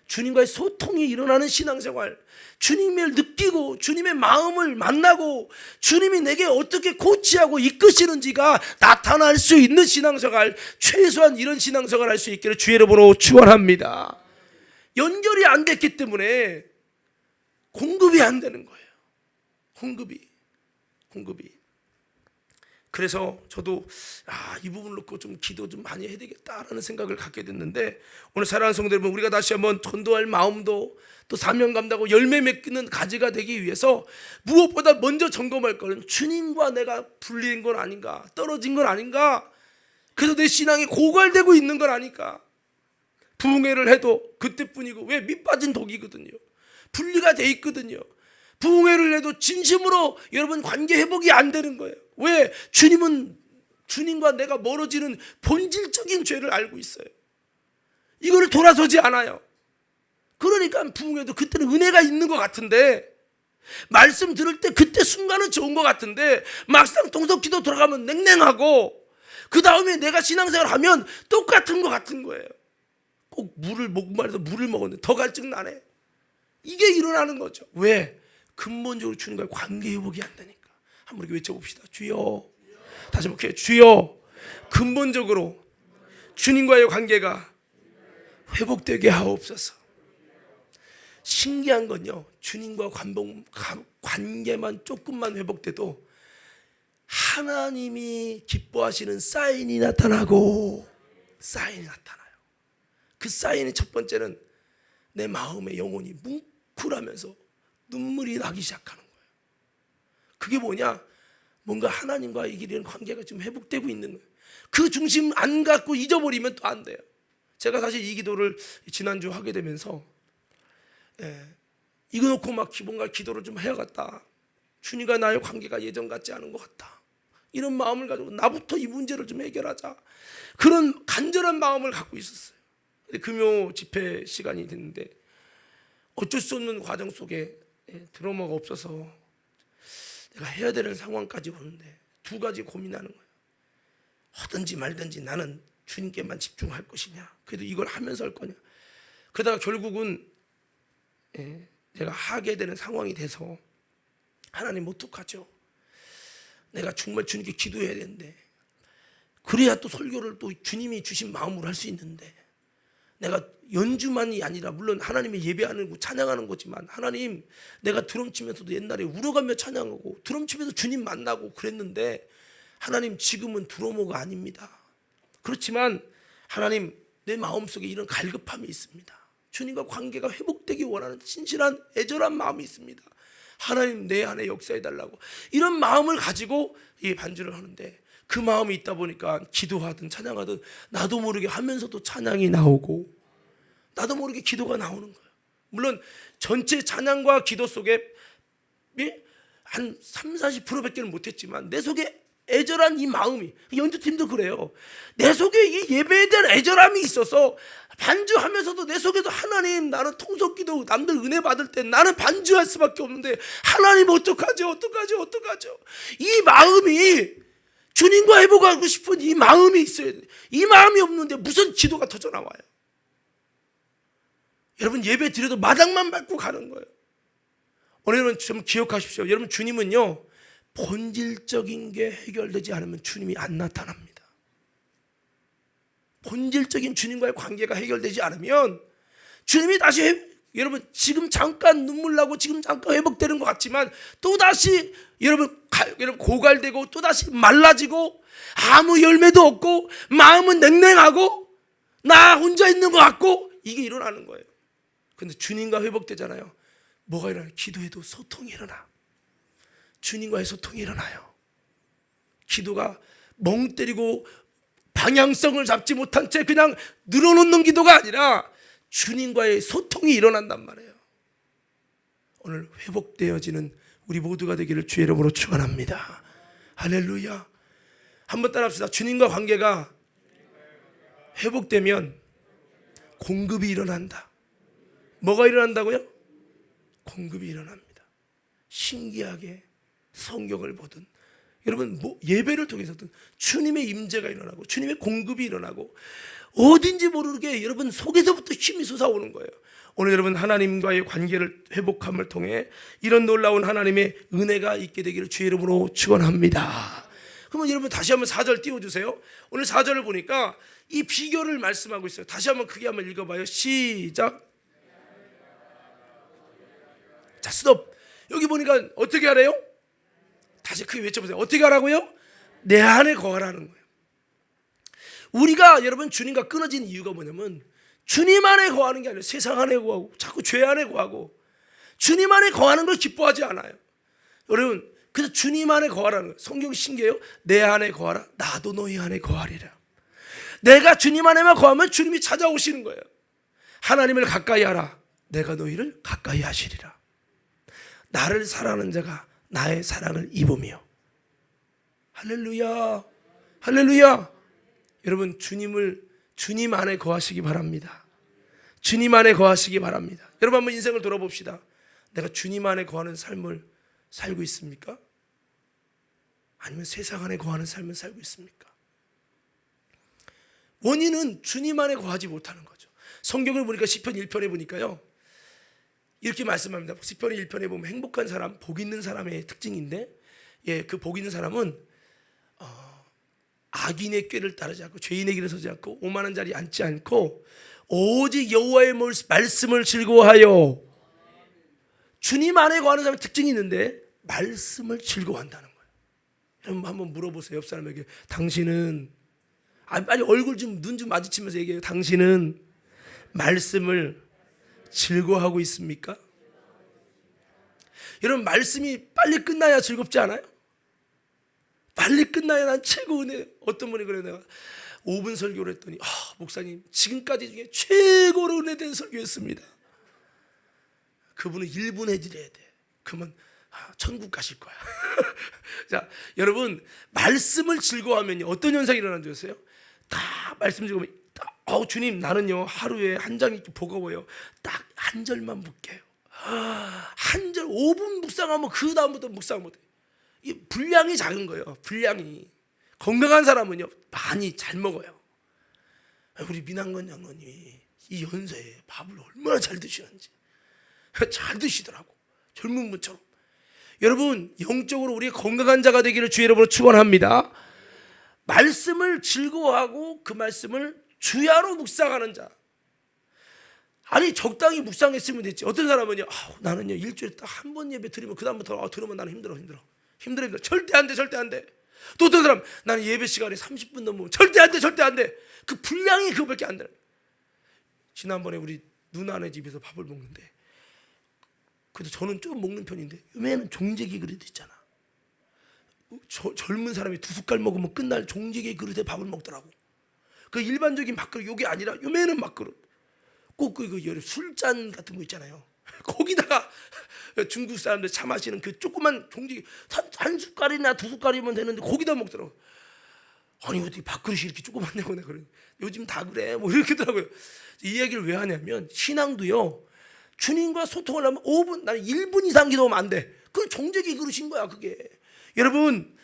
주님과의 소통이 일어나는 신앙생활, 주님을 느끼고 주님의 마음을 만나고 주님이 내게 어떻게 코치하고 이끄시는지가 나타날 수 있는 신앙생활, 최소한 이런 신앙생활을 할 수 있기를 주의 이름으로 축원합니다. 연결이 안 됐기 때문에 공급이 안 되는 거예요. 공급이. 그래서 저도 이 부분을 놓고 좀 기도 좀 많이 해야 되겠다라는 생각을 갖게 됐는데, 오늘 사랑하는 성도 여러분, 우리가 다시 한번 전도할 마음도 또 사명감다고 열매 맺는 가지가 되기 위해서 무엇보다 먼저 점검할 거는 주님과 내가 분리된 건 아닌가, 떨어진 건 아닌가, 그래서 내 신앙이 고갈되고 있는 건 아닌가. 부흥회를 해도 그때뿐이고, 왜 밑빠진 독이거든요. 분리가 돼 있거든요. 부흥회를 해도 진심으로 여러분 관계 회복이 안 되는 거예요. 왜? 주님과 내가 멀어지는 본질적인 죄를 알고 있어요. 이거를 돌아서지 않아요. 그러니까 부흥회도 그때는 은혜가 있는 것 같은데, 말씀 들을 때 그때 순간은 좋은 것 같은데, 막상 동석기도 들어가면 냉랭하고, 그 다음에 내가 신앙생활 하면 똑같은 것 같은 거예요. 꼭 목말라서 물을 먹었는데 더 갈증 나네. 이게 일어나는 거죠. 왜? 근본적으로 주님과의 관계 회복이 안 되니까. 한번 이렇게 외쳐봅시다. 주여. 다시 한번 주여. 근본적으로 주님과의 관계가 회복되게 하옵소서. 신기한 건요, 주님과 관계만 조금만 회복돼도 하나님이 기뻐하시는 사인이 나타나요. 그 사인의 첫 번째는 내 마음의 영혼이 뭉클하면서 눈물이 나기 시작하는 거예요. 그게 뭐냐? 뭔가 하나님과 이런 관계가 좀 회복되고 있는 거예요. 그 중심 안 갖고 잊어버리면 또 안 돼요. 제가 사실 이 기도를 지난주 하게 되면서 이거 놓고 막 뭔가 기도를 좀 해야겠다. 주님과 나의 관계가 예전 같지 않은 것 같다. 이런 마음을 가지고 나부터 이 문제를 좀 해결하자. 그런 간절한 마음을 갖고 있었어요. 금요 집회 시간이 됐는데 어쩔 수 없는 과정 속에 드러머가 없어서 내가 해야 되는 상황까지 오는데 두 가지 고민하는 거예요. 하든지 말든지 나는 주님께만 집중할 것이냐, 그래도 이걸 하면서 할 거냐. 그러다가 결국은 제가 하게 되는 상황이 돼서, 하나님 어떡하죠? 내가 정말 주님께 기도해야 되는데, 그래야 또 설교를 또 주님이 주신 마음으로 할 수 있는데, 내가 연주만이 아니라 물론 하나님의 예배하는 거 찬양하는 거지만, 하나님 내가 드럼 치면서도 옛날에 울어가며 찬양하고 드럼 치면서 주님 만나고 그랬는데, 하나님 지금은 드러머가 아닙니다. 그렇지만 하나님 내 마음속에 이런 갈급함이 있습니다. 주님과 관계가 회복되기 원하는 진실한 애절한 마음이 있습니다. 하나님 내 안에 역사해달라고, 이런 마음을 가지고 이 반주를 하는데, 그 마음이 있다 보니까 기도하든 찬양하든 나도 모르게 하면서도 찬양이 나오고 나도 모르게 기도가 나오는 거예요. 물론 전체 찬양과 기도 속에 한 30-40%밖에 못했지만 내 속에 애절한 이 마음이, 연주팀도 그래요. 내 속에 이 예배에 대한 애절함이 있어서 반주하면서도 내 속에도 하나님, 나는 통속기도 남들 은혜 받을 때 나는 반주할 수밖에 없는데 하나님 어떡하죠? 이 마음이, 주님과 회복하고 싶은 이 마음이 있어야 돼. 이 마음이 없는데 무슨 기도가 터져 나와요? 여러분 예배 드려도 마당만 밟고 가는 거예요. 오늘 여러분 좀 기억하십시오. 여러분 주님은요, 본질적인 게 해결되지 않으면 주님이 안 나타납니다. 본질적인 주님과의 관계가 해결되지 않으면 주님이 다시 여러분 지금 잠깐 눈물 나고 지금 잠깐 회복되는 것 같지만 또다시 여러분 고갈되고 또다시 말라지고 아무 열매도 없고 마음은 냉랭하고 나 혼자 있는 것 같고, 이게 일어나는 거예요. 근데 주님과 회복되잖아요. 뭐가 일어나요? 기도해도 소통이 일어나. 주님과의 소통이 일어나요. 기도가 멍 때리고 방향성을 잡지 못한 채 그냥 늘어놓는 기도가 아니라 주님과의 소통이 일어난단 말이에요. 오늘 회복되어지는 우리 모두가 되기를 주의 이름으로 축원합니다. 할렐루야. 한번 따라합시다. 주님과 관계가 회복되면 공급이 일어난다. 뭐가 일어난다고요? 공급이 일어납니다. 신기하게 성경을 보든 여러분 예배를 통해서든 주님의 임재가 일어나고 주님의 공급이 일어나고 어딘지 모르게 여러분 속에서부터 힘이 솟아오는 거예요. 오늘 여러분 하나님과의 관계를 회복함을 통해 이런 놀라운 하나님의 은혜가 있게 되기를 주의 이름으로 축원합니다. 그러면 여러분 다시 한번 4절 띄워주세요. 오늘 4절을 보니까 이 비결을 말씀하고 있어요. 다시 한번 크게 한번 읽어봐요. 시작. 자, 스톱. 여기 보니까 어떻게 하래요? 다시 크게 외쳐보세요. 어떻게 하라고요? 내 안에 거하라는 거예요. 우리가 여러분 주님과 끊어진 이유가 뭐냐면 주님 안에 거하는 게 아니라 세상 안에 거하고 자꾸 죄 안에 거하고 주님 안에 거하는 걸 기뻐하지 않아요. 여러분, 그래서 주님 안에 거하라는 거예요. 성경 신기해요. 내 안에 거하라. 나도 너희 안에 거하리라. 내가 주님 안에만 거하면 주님이 찾아오시는 거예요. 하나님을 가까이 하라. 내가 너희를 가까이 하시리라. 나를 사랑하는 자가 나의 사랑을 입으며. 할렐루야. 할렐루야. 여러분, 주님 안에 거하시기 바랍니다. 주님 안에 거하시기 바랍니다. 여러분, 한번 인생을 돌아봅시다. 내가 주님 안에 거하는 삶을 살고 있습니까? 아니면 세상 안에 거하는 삶을 살고 있습니까? 원인은 주님 안에 거하지 못하는 거죠. 성경을 보니까 시편 1편에 보니까요, 이렇게 말씀합니다. 시편 1편에 보면 행복한 사람, 복 있는 사람의 특징인데, 그 복 있는 사람은 악인의 꾀를 따르지 않고 죄인의 길에 서지 않고 오만한 자리에 앉지 않고 오직 여호와의 말씀을 즐거워하여. 주님 안에 거하는 사람의 특징이 있는데 말씀을 즐거워한다는 거예요. 여러분, 한번 물어보세요. 옆 사람에게. 당신은, 빨리 얼굴 좀, 눈 좀 마주치면서 얘기해요. 당신은 말씀을 즐거워하고 있습니까? 여러분, 말씀이 빨리 끝나야 즐겁지 않아요? 빨리 끝나야 난 최고 은혜. 어떤 분이 그래요. 내가 5분 설교를 했더니 목사님 지금까지 중에 최고로 은혜된 설교였습니다. 그분은 1분 해드려야 돼. 그러면 천국 가실 거야. 자, 여러분, 말씀을 즐거워하면요 어떤 현상이 일어나는 줄 아세요? 다 말씀 즐거우면 주님, 나는요 하루에 한 장이 버거워요. 딱 한 절만 묵게요. 한 절 5분 묵상하면 그 다음부터 묵상 못해. 이 분량이 작은 거예요. 분량이. 건강한 사람은요 많이 잘 먹어요. 우리 민한건 장로님이 이 연세에 밥을 얼마나 잘 드시는지. 잘 드시더라고. 젊은 분처럼. 여러분, 영적으로 우리 건강한 자가 되기를 주의 이름으로 축원합니다. 말씀을 즐거워하고 그 말씀을 주야로 묵상하는 자. 아니, 적당히 묵상했으면 됐지. 어떤 사람은요, 나는요 일주일에 딱 한 번 예배 드리면 그 다음부터 들으면 나는 힘들어. 절대 안 돼. 또 어떤 사람, 나는 예배 시간에 30분 넘으면 절대 안 돼. 그 분량이 그거밖에 안 돼. 지난번에 우리 누나네 집에서 밥을 먹는데, 그래도 저는 좀 먹는 편인데 요매는 종재기 그릇 있잖아. 젊은 사람이 2숟갈 먹으면 끝날 종재기 그릇에 밥을 먹더라고. 그 일반적인 밥그릇 요게 아니라 요매는 밥그릇. 꼭 그 술잔 같은 거 있잖아요. 거기다가 중국 사람들 차 마시는 그 조그만 종재기 한 숟갈이나 2숟갈이면 되는데 거기다 먹더라고. 아니, 어떻게 밥그릇이 이렇게 조그맣냐고. 내가 그래. 요즘 다 그래. 뭐 이렇게 하더라고요. 이 얘기를 왜 하냐면, 신앙도요 주님과 소통을 하면 5분, 나는 1분 이상 기도하면 안 돼. 그건 종재기 그릇인 거야, 그게. 여러분,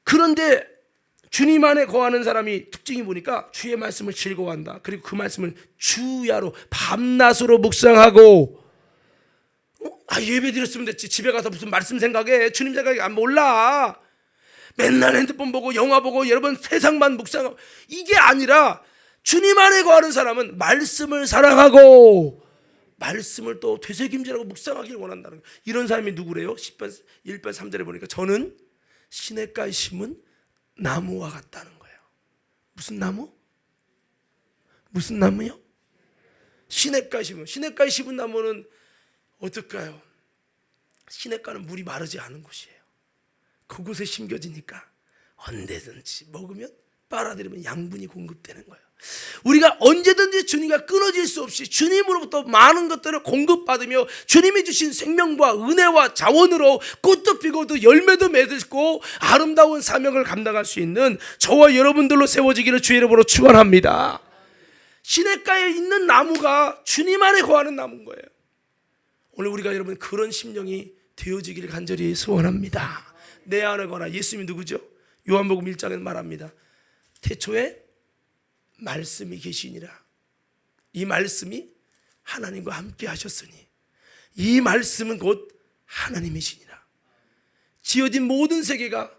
그런데 주님 안에 거하는 사람이 특징이 보니까 주의 말씀을 즐거워한다. 그리고 그 말씀을 주야로 밤낮으로 묵상하고. 예배 드렸으면 됐지. 집에 가서 무슨 말씀 생각해. 주님 생각이 안 몰라. 맨날 핸드폰 보고 영화 보고 여러분 세상만 묵상하고. 이게 아니라 주님 안에 거하는 사람은 말씀을 사랑하고 말씀을 또 되새김질하고 묵상하길 원한다는 거예요. 이런 사람이 누구래요? 10편 1편 3절에 보니까 저는 시냇가에 심은 나무와 같다는 거예요. 무슨 나무? 무슨 나무요? 시냇가에 심은 나무는 어떨까요? 시냇가는 물이 마르지 않은 곳이에요. 그곳에 심겨지니까 언제든지 먹으면 빨아들이면 양분이 공급되는 거예요. 우리가 언제든지 주님과 끊어질 수 없이 주님으로부터 많은 것들을 공급받으며 주님이 주신 생명과 은혜와 자원으로 꽃도 피고도 열매도 맺고 아름다운 사명을 감당할 수 있는 저와 여러분들로 세워지기를 주의 이름으로 축원합니다. 시냇가에 있는 나무가 주님 안에 거하는 나무인 거예요. 오늘 우리가 여러분 그런 심령이 되어지기를 간절히 소원합니다. 내 안에 거하나. 예수님이 누구죠? 요한복음 1장에 말합니다. 태초에 말씀이 계시니라. 이 말씀이 하나님과 함께 하셨으니 이 말씀은 곧 하나님이시니라. 지어진 모든 세계가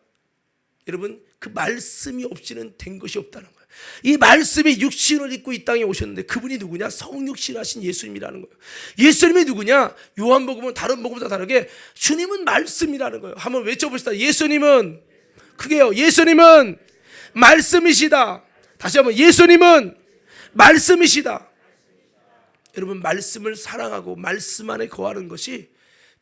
여러분 그 말씀이 없이는 된 것이 없다는 거예요. 이 말씀이 육신을 입고 이 땅에 오셨는데 그분이 누구냐? 성육신하신 예수님이라는 거예요. 예수님이 누구냐? 요한복음은 다른 복음과 다르게 주님은 말씀이라는 거예요. 한번 외쳐봅시다. 예수님은, 크게요, 예수님은 말씀이시다. 다시 한번, 예수님은 말씀이시다. 여러분, 말씀을 사랑하고 말씀 안에 거하는 것이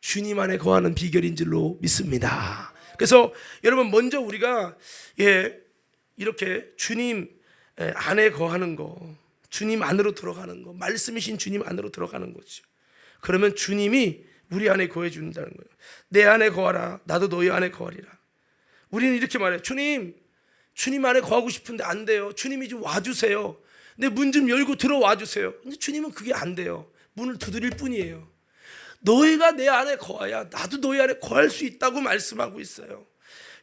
주님 안에 거하는 비결인 줄로 믿습니다. 그래서 여러분, 먼저 우리가 이렇게 주님 안에 거하는 거, 주님 안으로 들어가는 거, 말씀이신 주님 안으로 들어가는 거죠. 그러면 주님이 우리 안에 거해 준다는 거예요. 내 안에 거하라, 나도 너희 안에 거하리라. 우리는 이렇게 말해요. 주님 안에 거하고 싶은데 안 돼요. 주님이 좀 와주세요. 내 문 좀 열고 들어와 주세요. 근데 주님은 그게 안 돼요. 문을 두드릴 뿐이에요. 너희가 내 안에 거해야 나도 너희 안에 거할 수 있다고 말씀하고 있어요.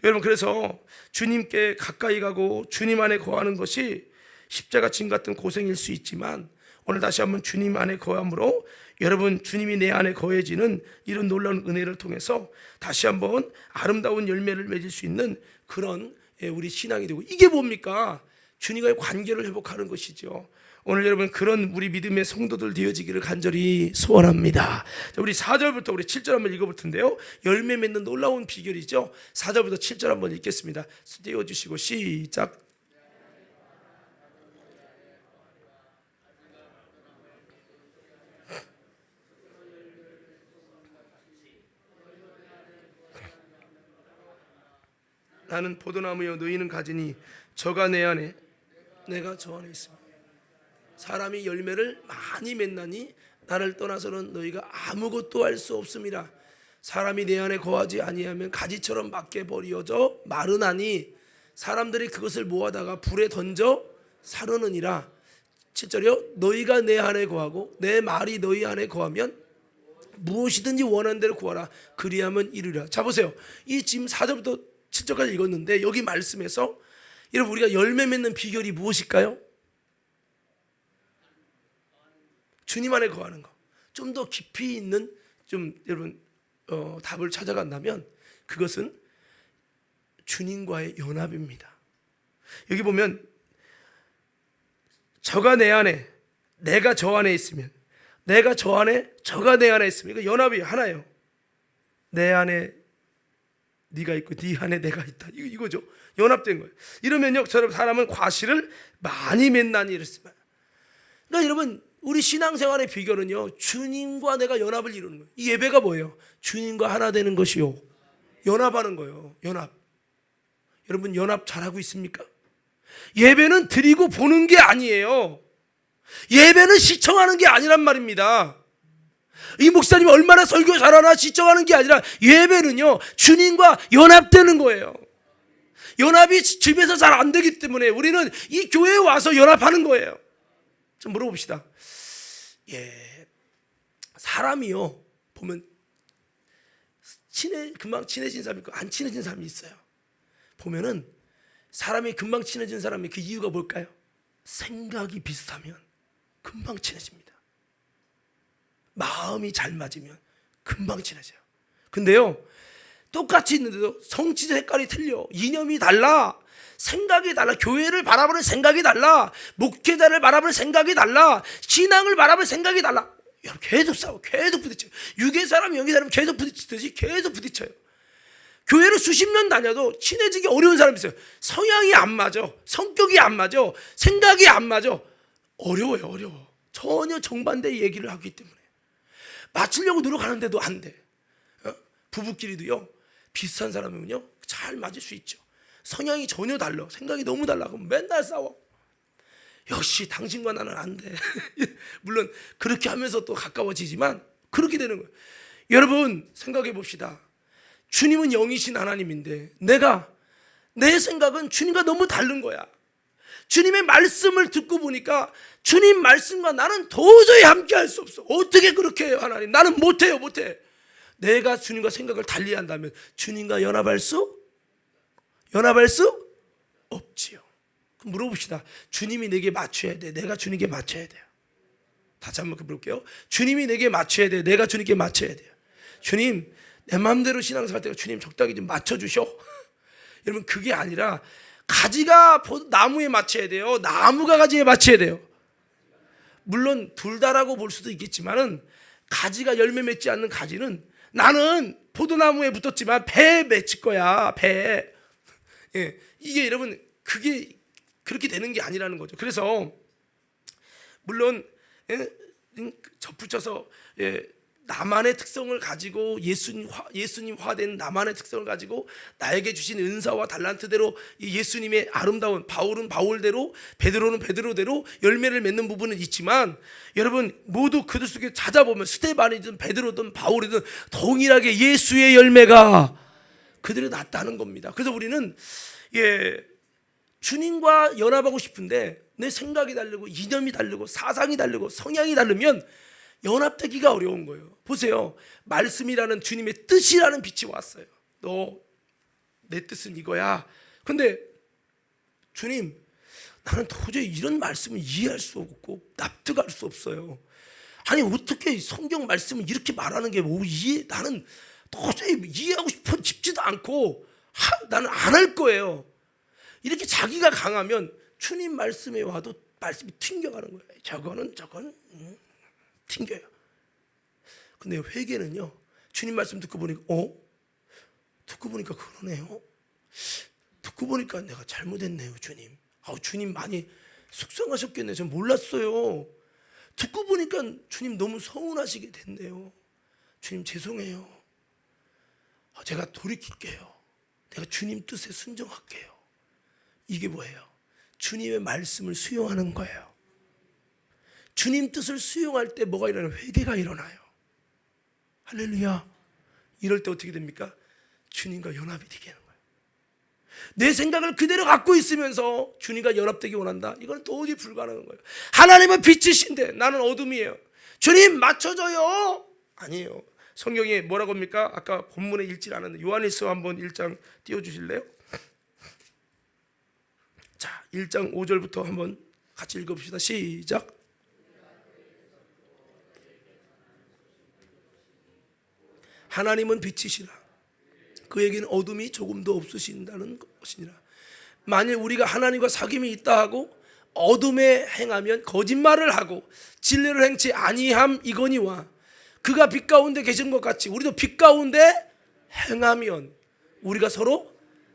여러분, 그래서 주님께 가까이 가고 주님 안에 거하는 것이 십자가 진 같은 고생일 수 있지만, 오늘 다시 한번 주님 안에 거함으로 여러분, 주님이 내 안에 거해지는 이런 놀라운 은혜를 통해서 다시 한번 아름다운 열매를 맺을 수 있는 그런 우리 신앙이 되고, 이게 뭡니까? 주님과의 관계를 회복하는 것이죠. 오늘 여러분, 그런 우리 믿음의 성도들 되어지기를 간절히 소원합니다. 자, 우리 4절부터 우리 7절 한번 읽어볼 텐데요, 열매 맺는 놀라운 비결이죠. 4절부터 7절 한번 읽겠습니다. 띄워주시고 시작. 나는 포도나무여 너희는 가지니 저가 내 안에 내가 저 안에 있습니다. 사람이 열매를 많이 맺나니 나를 떠나서는 너희가 아무것도 할 수 없습니다. 사람이 내 안에 거하지 아니하면 가지처럼 밖에 버려져 마르나니 사람들이 그것을 모아다가 불에 던져 사르느니라. 7절이요. 너희가 내 안에 거하고 내 말이 너희 안에 거하면 무엇이든지 원하는 대로 구하라. 그리하면 이루리라. 자, 보세요. 이 지금 4절부터 7절까지 읽었는데, 여기 말씀에서 여러분, 우리가 열매 맺는 비결이 무엇일까요? 주님 안에 거하는 거. 좀 더 깊이 있는 여러분 답을 찾아간다면 그것은 주님과의 연합입니다. 여기 보면 저가 내 안에 내가 저 안에 있으면 내가 저 안에 저가 내 안에 있으면, 이거 연합이 하나예요. 내 안에 네가 있고 네 안에 내가 있다, 이거죠. 연합된 거예요. 이러면요, 사람은 과실을 많이 맺나니 이랬습니다. 그러니까 여러분, 우리 신앙생활의 비결은요, 주님과 내가 연합을 이루는 거예요. 이 예배가 뭐예요? 주님과 하나 되는 것이요, 연합하는 거예요. 연합. 여러분, 연합 잘하고 있습니까? 예배는 드리고 보는 게 아니에요. 예배는 시청하는 게 아니란 말입니다. 이 목사님이 얼마나 설교 잘하나 시청하는 게 아니라, 예배는요, 주님과 연합되는 거예요. 연합이 집에서 잘 안 되기 때문에 우리는 이 교회에 와서 연합하는 거예요. 좀 물어봅시다. 사람이요, 보면 금방 친해진 사람이 있고 안 친해진 사람이 있어요. 보면은 사람이 금방 친해진 사람이 그 이유가 뭘까요? 생각이 비슷하면 금방 친해집니다. 마음이 잘 맞으면 금방 친해져요. 근데요, 똑같이 있는데도 성취자 색깔이 틀려, 이념이 달라, 생각이 달라, 교회를 바라보는 생각이 달라, 목회자를 바라보는 생각이 달라, 신앙을 바라보는 생각이 달라. 여러분, 계속 싸워, 계속 부딪혀요. 유괴 사람, 영계 사람 계속 부딪히듯이 계속 부딪혀요. 교회를 수십 년 다녀도 친해지기 어려운 사람이 있어요. 성향이 안 맞아, 성격이 안 맞아, 생각이 안 맞아. 어려워요, 어려워. 전혀 정반대의 얘기를 하기 때문에 맞추려고 노력하는데도 안 돼. 부부끼리도요, 비슷한 사람이면요 잘 맞을 수 있죠. 성향이 전혀 달라, 생각이 너무 달라, 그럼 맨날 싸워. 역시 당신과 나는 안 돼. 물론 그렇게 하면서 또 가까워지지만 그렇게 되는 거예요. 여러분, 생각해 봅시다. 주님은 영이신 하나님인데 내 생각은 주님과 너무 다른 거야. 주님의 말씀을 듣고 보니까 주님 말씀과 나는 도저히 함께 할 수 없어. 어떻게 그렇게 해요, 하나님? 나는 못해요, 못해. 내가 주님과 생각을 달리한다면 주님과 연합할 수 없지요. 그럼 물어봅시다. 주님이 내게 맞춰야 돼, 내가 주님께 맞춰야 돼요? 다시 한번 물어볼게요. 주님이 내게 맞춰야 돼, 내가 주님께 맞춰야 돼요? 주님, 내 마음대로 신앙생활 할 때가 주님 적당히 좀 맞춰주셔. 여러분, 그게 아니라 가지가 나무에 맞춰야 돼요? 나무가 가지에 맞춰야 돼요? 물론 둘 다라고 볼 수도 있겠지만은 가지가 열매 맺지 않는 가지는 나는 포도나무에 붙었지만 배에 맺힐 거야. 배. 예, 이게 여러분 그게 그렇게 되는 게 아니라는 거죠. 그래서 물론 접붙여서 나만의 특성을 가지고 예수님화된 나만의 특성을 가지고 나에게 주신 은사와 달란트대로 예수님의 아름다운 바울은 바울대로 베드로는 베드로대로 열매를 맺는 부분은 있지만 여러분 모두 그들 속에 찾아보면 스데반이든 베드로든 바울이든 동일하게 예수의 열매가 그들이 났다는 겁니다. 그래서 우리는 주님과 연합하고 싶은데 내 생각이 다르고 이념이 다르고 사상이 다르고 성향이 다르면 연합되기가 어려운 거예요. 보세요. 말씀이라는 주님의 뜻이라는 빛이 왔어요. 너 내 뜻은 이거야. 근데 주님, 나는 도저히 이런 말씀을 이해할 수 없고 납득할 수 없어요. 아니 어떻게 성경 말씀을 이렇게 말하는 게 뭐 나는 도저히 이해하고 싶지도 않고 나는 안 할 거예요. 이렇게 자기가 강하면 주님 말씀에 와도 말씀이 튕겨가는 거예요. 저건 튕겨요. 근데 회개는요, 주님 말씀 듣고 보니까 듣고 보니까 그러네요. 듣고 보니까 내가 잘못했네요. 주님 많이 속상하셨겠네. 전 몰랐어요. 듣고 보니까 주님 너무 서운하시게 됐네요. 주님 죄송해요. 제가 돌이킬게요. 내가 주님 뜻에 순종할게요. 이게 뭐예요? 주님의 말씀을 수용하는 거예요. 주님 뜻을 수용할 때 뭐가 일어나요? 회개가 일어나요. 할렐루야. 이럴 때 어떻게 됩니까? 주님과 연합이 되게 하는 거예요. 내 생각을 그대로 갖고 있으면서 주님과 연합되기 원한다? 이건 도저히 불가능한 거예요. 하나님은 빛이신데 나는 어둠이에요. 주님 맞춰줘요. 아니에요. 성경에 뭐라고 합니까? 아까 본문에 읽지 않았는데 요한일서 한번 1장 띄워주실래요? 자, 1장 5절부터 한번 같이 읽어봅시다. 시작. 하나님은 빛이시라. 그에게는 어둠이 조금도 없으신다는 것이니라. 만일 우리가 하나님과 사귐이 있다 하고 어둠에 행하면 거짓말을 하고 진리를 행치 아니함 이거니와 그가 빛 가운데 계신 것 같이 우리도 빛 가운데 행하면 우리가 서로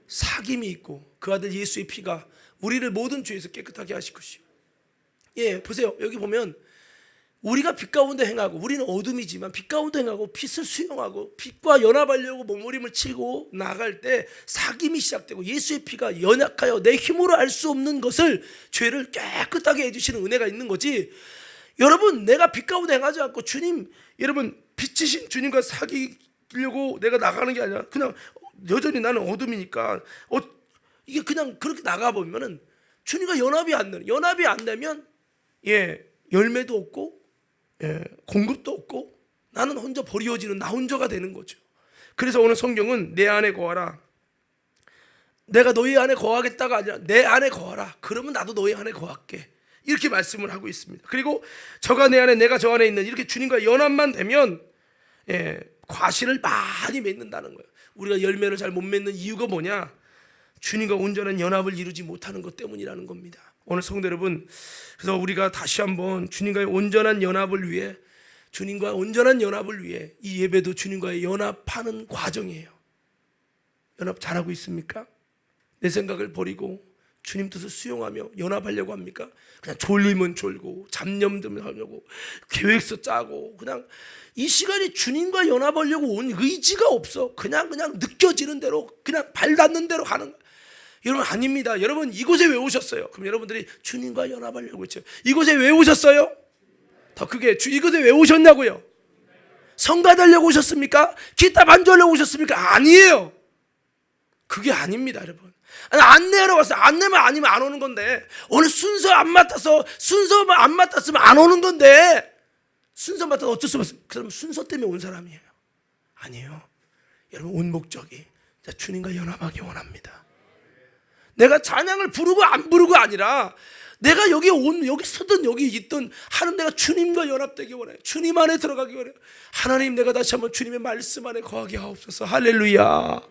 사귐이 있고 그 아들 예수의 피가 우리를 모든 죄에서 깨끗하게 하실 것이요. 보세요. 여기 보면 우리가 빛 가운데 행하고 우리는 어둠이지만 빛 가운데 행하고 빛을 수용하고 빛과 연합하려고 몸부림을 치고 나갈 때 사귐이 시작되고 예수의 피가 연약하여 내 힘으로 알 수 없는 것을 죄를 깨끗하게 해주시는 은혜가 있는 거지. 여러분 내가 빛 가운데 행하지 않고 여러분 빛이신 주님과 사귀려고 내가 나가는 게 아니라 그냥 여전히 나는 어둠이니까 이게 그냥 그렇게 나가보면은 주님과 연합이 안 되면 열매도 없고 공급도 없고 나는 혼자 버려지는 나 혼자가 되는 거죠. 그래서 오늘 성경은 내 안에 거하라. 내가 너희 안에 거하겠다가 아니라 내 안에 거하라. 그러면 나도 너희 안에 거할게. 이렇게 말씀을 하고 있습니다. 그리고 저가 내 안에 내가 저 안에 있는 이렇게 주님과 연합만 되면 과실을 많이 맺는다는 거예요. 우리가 열매를 잘 못 맺는 이유가 뭐냐? 주님과 온전한 연합을 이루지 못하는 것 때문이라는 겁니다. 오늘 성도 여러분, 그래서 우리가 다시 한번 주님과의 온전한 연합을 위해 이 예배도 주님과의 연합하는 과정이에요. 연합 잘하고 있습니까? 내 생각을 버리고 주님 뜻을 수용하며 연합하려고 합니까? 그냥 졸리면 졸고 잡념들면 하려고 계획서 짜고 그냥 이 시간이 주님과 연합하려고 온 의지가 없어. 그냥 느껴지는 대로 그냥 발 닿는 대로 가는 거예요. 여러분 아닙니다. 여러분 이곳에 왜 오셨어요? 그럼 여러분들이 주님과 연합하려고 했죠. 이곳에 왜 오셨어요? 더 크게 이곳에 왜 오셨냐고요? 성가되려고 오셨습니까? 기타 반주하려고 오셨습니까? 아니에요. 그게 아닙니다, 여러분. 안내하러 왔어요. 안내만 아니면 안 오는 건데 오늘 순서만 안 맡았으면 안 오는 건데 순서 맡아서 어쩔 수 없어요. 그럼 순서 때문에 온 사람이에요. 아니에요. 여러분 온 목적이 주님과 연합하기 원합니다. 내가 찬양을 부르고 안 부르고 아니라 내가 여기 서든 여기 있든 하는 내가 주님과 연합되기 원해요. 주님 안에 들어가기 원해요. 하나님 내가 다시 한번 주님의 말씀 안에 거하게 하옵소서. 할렐루야.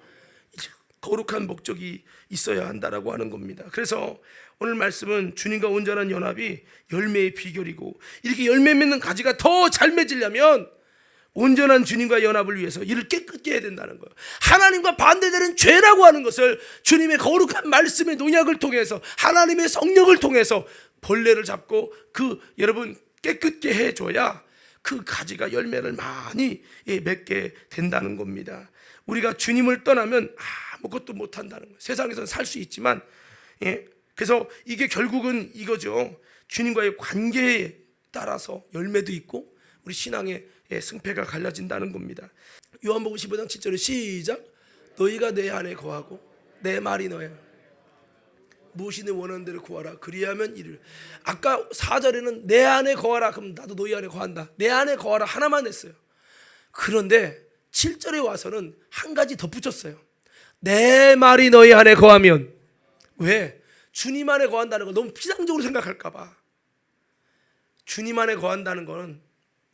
거룩한 목적이 있어야 한다라고 하는 겁니다. 그래서 오늘 말씀은 주님과 온전한 연합이 열매의 비결이고, 이렇게 열매 맺는 가지가 더 잘 맺으려면 온전한 주님과 연합을 위해서 이를 깨끗게 해야 된다는 거예요. 하나님과 반대되는 죄라고 하는 것을 주님의 거룩한 말씀의 농약을 통해서, 하나님의 성령을 통해서 본래를 잡고 여러분 깨끗게 해줘야 그 가지가 열매를 많이 맺게 된다는 겁니다. 우리가 주님을 떠나면 아무것도 못한다는 거예요. 세상에서는 살 수 있지만, 그래서 이게 결국은 이거죠. 주님과의 관계에 따라서 열매도 있고 우리 신앙의 승패가 갈라진다는 겁니다. 요한복음 15장 7절에 시작. 너희가 내 안에 거하고 내 말이 너에 무엇이든 원하는 대로 구하라. 그리하면 이를. 아까 4절에는 내 안에 거하라. 그럼 나도 너희 안에 거한다. 내 안에 거하라 하나만 했어요. 그런데 7절에 와서는 한 가지 덧붙였어요. 내 말이 너희 안에 거하면. 왜? 주님 안에 거한다는 거 너무 피상적으로 생각할까 봐. 주님 안에 거한다는 거는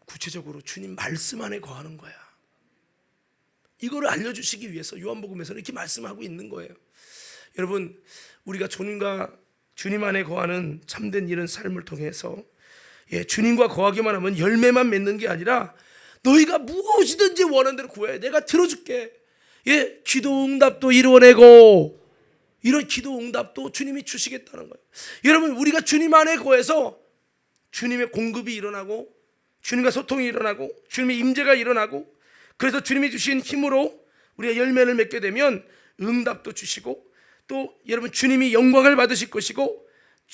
구체적으로 주님 말씀 안에 거하는 거야. 이거를 알려주시기 위해서 요한복음에서는 이렇게 말씀하고 있는 거예요. 여러분, 우리가 주님 안에 거하는 참된 이런 삶을 통해서 주님과 거하기만 하면 열매만 맺는 게 아니라 너희가 무엇이든지 원하는 대로 구해. 내가 들어줄게. 기도 응답도 이루어내고, 이런 기도 응답도 주님이 주시겠다는 거예요. 여러분, 우리가 주님 안에 거해서 주님의 공급이 일어나고, 주님과 소통이 일어나고, 주님의 임재가 일어나고, 그래서 주님이 주신 힘으로 우리가 열매를 맺게 되면 응답도 주시고, 또 여러분 주님이 영광을 받으실 것이고,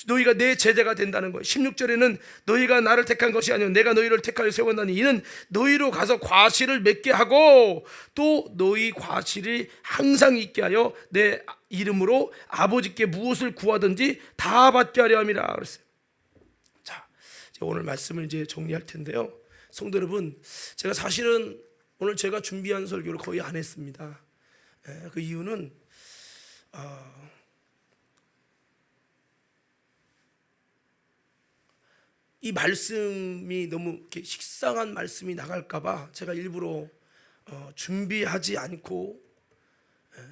너희가 내 제자가 된다는 거예요. 16절에는 너희가 나를 택한 것이 아니요 내가 너희를 택하여 세웠나니 이는 너희로 가서 과실을 맺게 하고 또 너희 과실이 항상 있게 하여 내 이름으로 아버지께 무엇을 구하든지 다 받게 하려 함이라 그랬어요. 자, 오늘 말씀을 이제 정리할 텐데요. 성도 여러분, 제가 사실은 오늘 제가 준비한 설교를 거의 안 했습니다. 그 이유는 이 말씀이 너무 이렇게 식상한 말씀이 나갈까봐 제가 일부러 준비하지 않고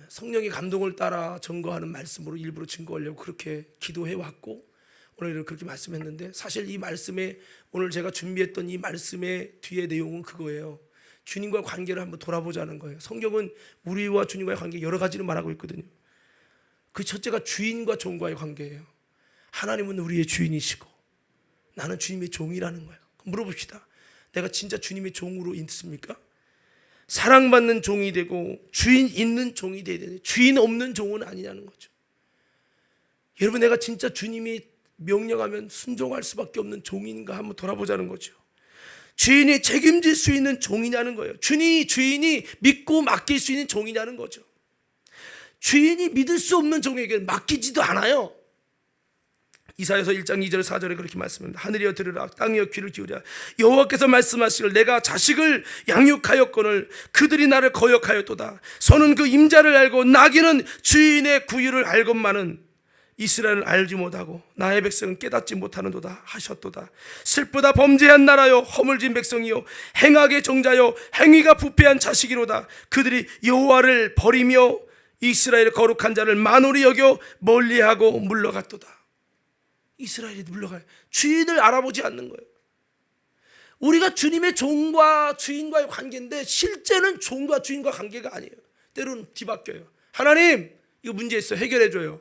성령의 감동을 따라 증거하는 말씀으로 일부러 증거하려고 그렇게 기도해 왔고, 오늘 그렇게 말씀했는데, 사실 이 말씀에 오늘 제가 준비했던 이 말씀의 뒤에 내용은 그거예요. 주님과 관계를 한번 돌아보자는 거예요. 성경은 우리와 주님과의 관계 여러 가지를 말하고 있거든요. 그 첫째가 주인과 종과의 관계예요. 하나님은 우리의 주인이시고 나는 주님의 종이라는 거예요. 물어봅시다. 내가 진짜 주님의 종으로 있습니까? 사랑받는 종이 되고 주인 있는 종이 되어야 되는데 주인 없는 종은 아니냐는 거죠. 여러분, 내가 진짜 주님이 명령하면 순종할 수밖에 없는 종인가 한번 돌아보자는 거죠. 주인이 책임질 수 있는 종이냐는 거예요. 주인이 믿고 맡길 수 있는 종이냐는 거죠. 주인이 믿을 수 없는 종에게 맡기지도 않아요. 이사야서 1장 2절 4절에 그렇게 말씀합니다. 하늘이여 들으라, 땅이여 귀를 기울이라. 여호와께서 말씀하시길 내가 자식을 양육하였거늘 그들이 나를 거역하였도다. 소는 그 임자를 알고 나귀는 주인의 구유를 알건만은 이스라엘을 알지 못하고 나의 백성은 깨닫지 못하는도다 하셨도다. 슬프다 범죄한 나라여, 허물진 백성이여, 행악의 종자여, 행위가 부패한 자식이로다. 그들이 여호와를 버리며 이스라엘의 거룩한 자를 만홀히 여겨 멀리하고 물러갔도다. 이스라엘이 물러가요. 주인을 알아보지 않는 거예요. 우리가 주님의 종과 주인과의 관계인데 실제는 종과 주인과 관계가 아니에요. 때로는 뒤바뀌어요. 하나님, 이거 문제 있어, 해결해줘요.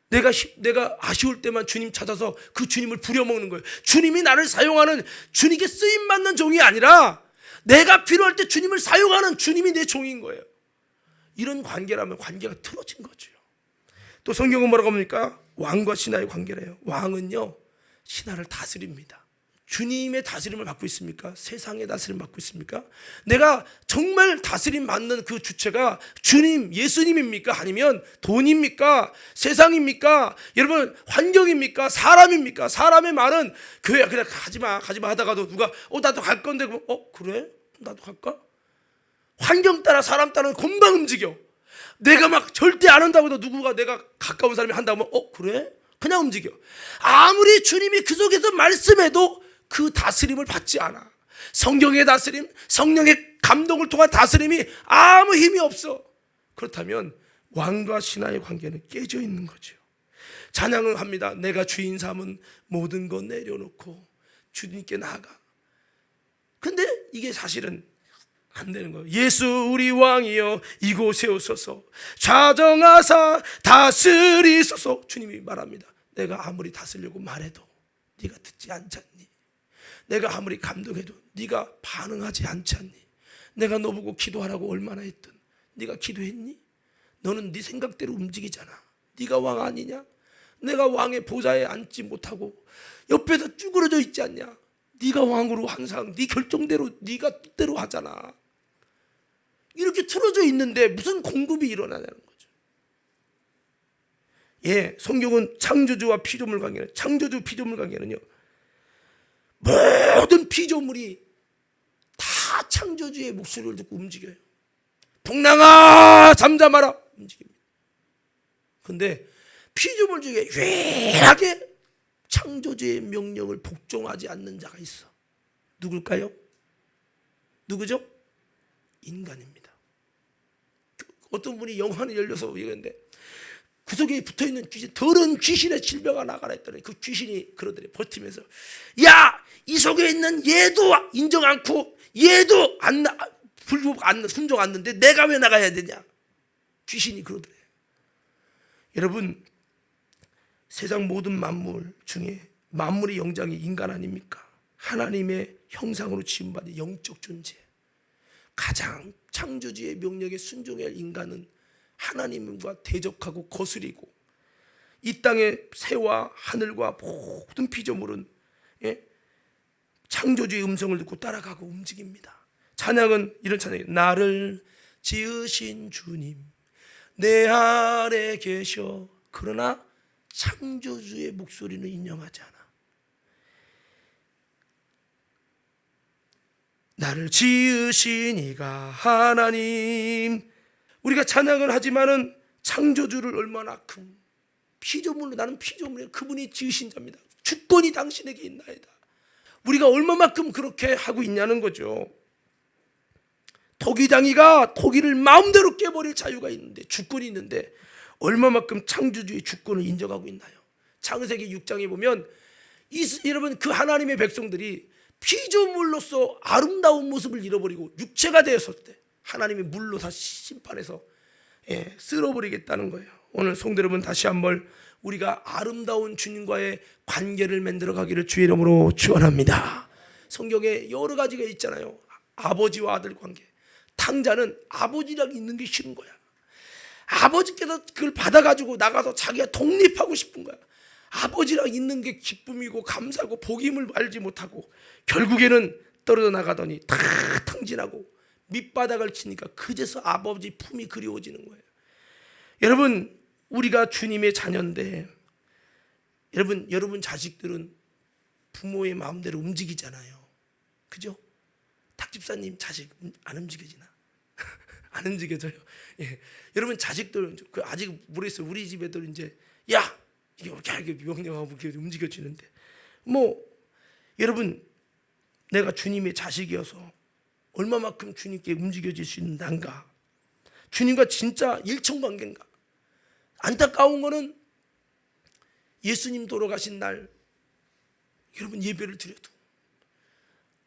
내가 아쉬울 때만 주님 찾아서 그 주님을 부려먹는 거예요. 주님이 나를 사용하는, 주님께 쓰임받는 종이 아니라 내가 필요할 때 주님을 사용하는 주님이 내 종인 거예요. 이런 관계라면 관계가 틀어진 거죠. 또 성경은 뭐라고 합니까? 왕과 신하의 관계래요. 왕은요, 신하를 다스립니다. 주님의 다스림을 받고 있습니까? 세상의 다스림을 받고 있습니까? 내가 정말 다스림 받는 그 주체가 주님, 예수님입니까? 아니면 돈입니까? 세상입니까? 여러분, 환경입니까? 사람입니까? 사람의 말은 교회야 그냥 가지마 하다가도 누가 나도 갈 건데, 그래? 나도 갈까? 환경 따라 사람 따라 금방 움직여. 내가 막 절대 안 한다고 해도 누구가 내가 가까운 사람이 한다고 하면 그래? 그냥 움직여. 아무리 주님이 그 속에서 말씀해도 그 다스림을 받지 않아. 성경의 다스림, 성령의 감동을 통한 다스림이 아무 힘이 없어. 그렇다면 왕과 신하의 관계는 깨져 있는 거죠. 찬양을 합니다. 내가 주인 삼은 모든 것 내려놓고 주님께 나아가. 근데 이게 사실은 안 되는 거예요. 예수 우리 왕이여 이곳에 오소서 좌정하사 다스리소서. 주님이 말합니다. 내가 아무리 다스리려고 말해도 네가 듣지 않잖니. 내가 아무리 감동해도 네가 반응하지 않잖니. 내가 너보고 기도하라고 얼마나 했든 네가 기도했니? 너는 네 생각대로 움직이잖아. 네가 왕 아니냐? 내가 왕의 보좌에 앉지 못하고 옆에서 쭈그러져 있지 않냐? 네가 왕으로 항상 네 결정대로 네가 뜻대로 하잖아. 이렇게 틀어져 있는데 무슨 공급이 일어나냐는 거죠. 예, 성경은 창조주와 피조물 관계는, 창조주 피조물 관계는요, 모든 피조물이 다 창조주의 목소리를 듣고 움직여요. 풍랑아 잠잠하라 움직입니다. 근데 피조물 중에 유일하게 창조주의 명령을 복종하지 않는 자가 있어. 누굴까요? 누구죠? 인간입니다. 어떤 분이 영화관이 열려서 얘기했는데 구석에 붙어있는 귀신, 더러운 귀신의 질병아 나가라 했더니 그 귀신이 그러더래. 버티면서 야, 이 속에 있는 얘도 인정 않고 얘도 불복 안 순종 않는데 내가 왜 나가야 되냐? 귀신이 그러더래. 여러분, 세상 모든 만물 중에 만물의 영장이 인간 아닙니까? 하나님의 형상으로 지음받은 영적 존재. 가장 창조주의 명령에 순종해야 할 인간은 하나님과 대적하고 거스리고, 이 땅의 새와 하늘과 모든 피조물은 창조주의 음성을 듣고 따라가고 움직입니다. 찬양은 이런 찬양이에요. 나를 지으신 주님 내 아래 계셔. 그러나 창조주의 목소리는 인정하지 않아. 나를 지으신 이가 하나님. 우리가 찬양을 하지만은 창조주를 얼마나 피조물로, 나는 피조물이야. 그분이 지으신 자입니다. 주권이 당신에게 있나이다. 우리가 얼마만큼 그렇게 하고 있냐는 거죠. 토기장이가 토기를 마음대로 깨버릴 자유가 있는데, 주권이 있는데 얼마만큼 창조주의 주권을 인정하고 있나요? 창세기 6장에 보면 여러분, 그 하나님의 백성들이 피조물로서 아름다운 모습을 잃어버리고 육체가 되었을 때 하나님이 물로 다시 심판해서 쓸어버리겠다는 거예요. 오늘 성도 여러분, 다시 한번 우리가 아름다운 주님과의 관계를 만들어 가기를 주의 이름으로 축원합니다. 성경에 여러 가지가 있잖아요. 아버지와 아들 관계. 탕자는 아버지랑 있는 게 싫은 거야. 아버지께서 그걸 받아가지고 나가서 자기가 독립하고 싶은 거야. 아버지랑 있는 게 기쁨이고 감사고 복임을 알지 못하고 결국에는 떨어져 나가더니 다 탕진하고 밑바닥을 치니까 그제서 아버지 품이 그리워지는 거예요. 여러분, 우리가 주님의 자녀인데, 여러분 자식들은 부모의 마음대로 움직이잖아요. 그죠? 탁집사님 자식 안 움직여지나? 안 움직여져요. 예. 여러분 자식들 아직 모르겠어요. 우리 집에도 이제 야 이게 명령하고 이렇게 움직여지는데, 여러분, 내가 주님의 자식이어서 얼마만큼 주님께 움직여질 수 있는 난가? 주님과 진짜 일청관계인가? 안타까운 거는 예수님 돌아가신 날, 여러분 예배를 드려도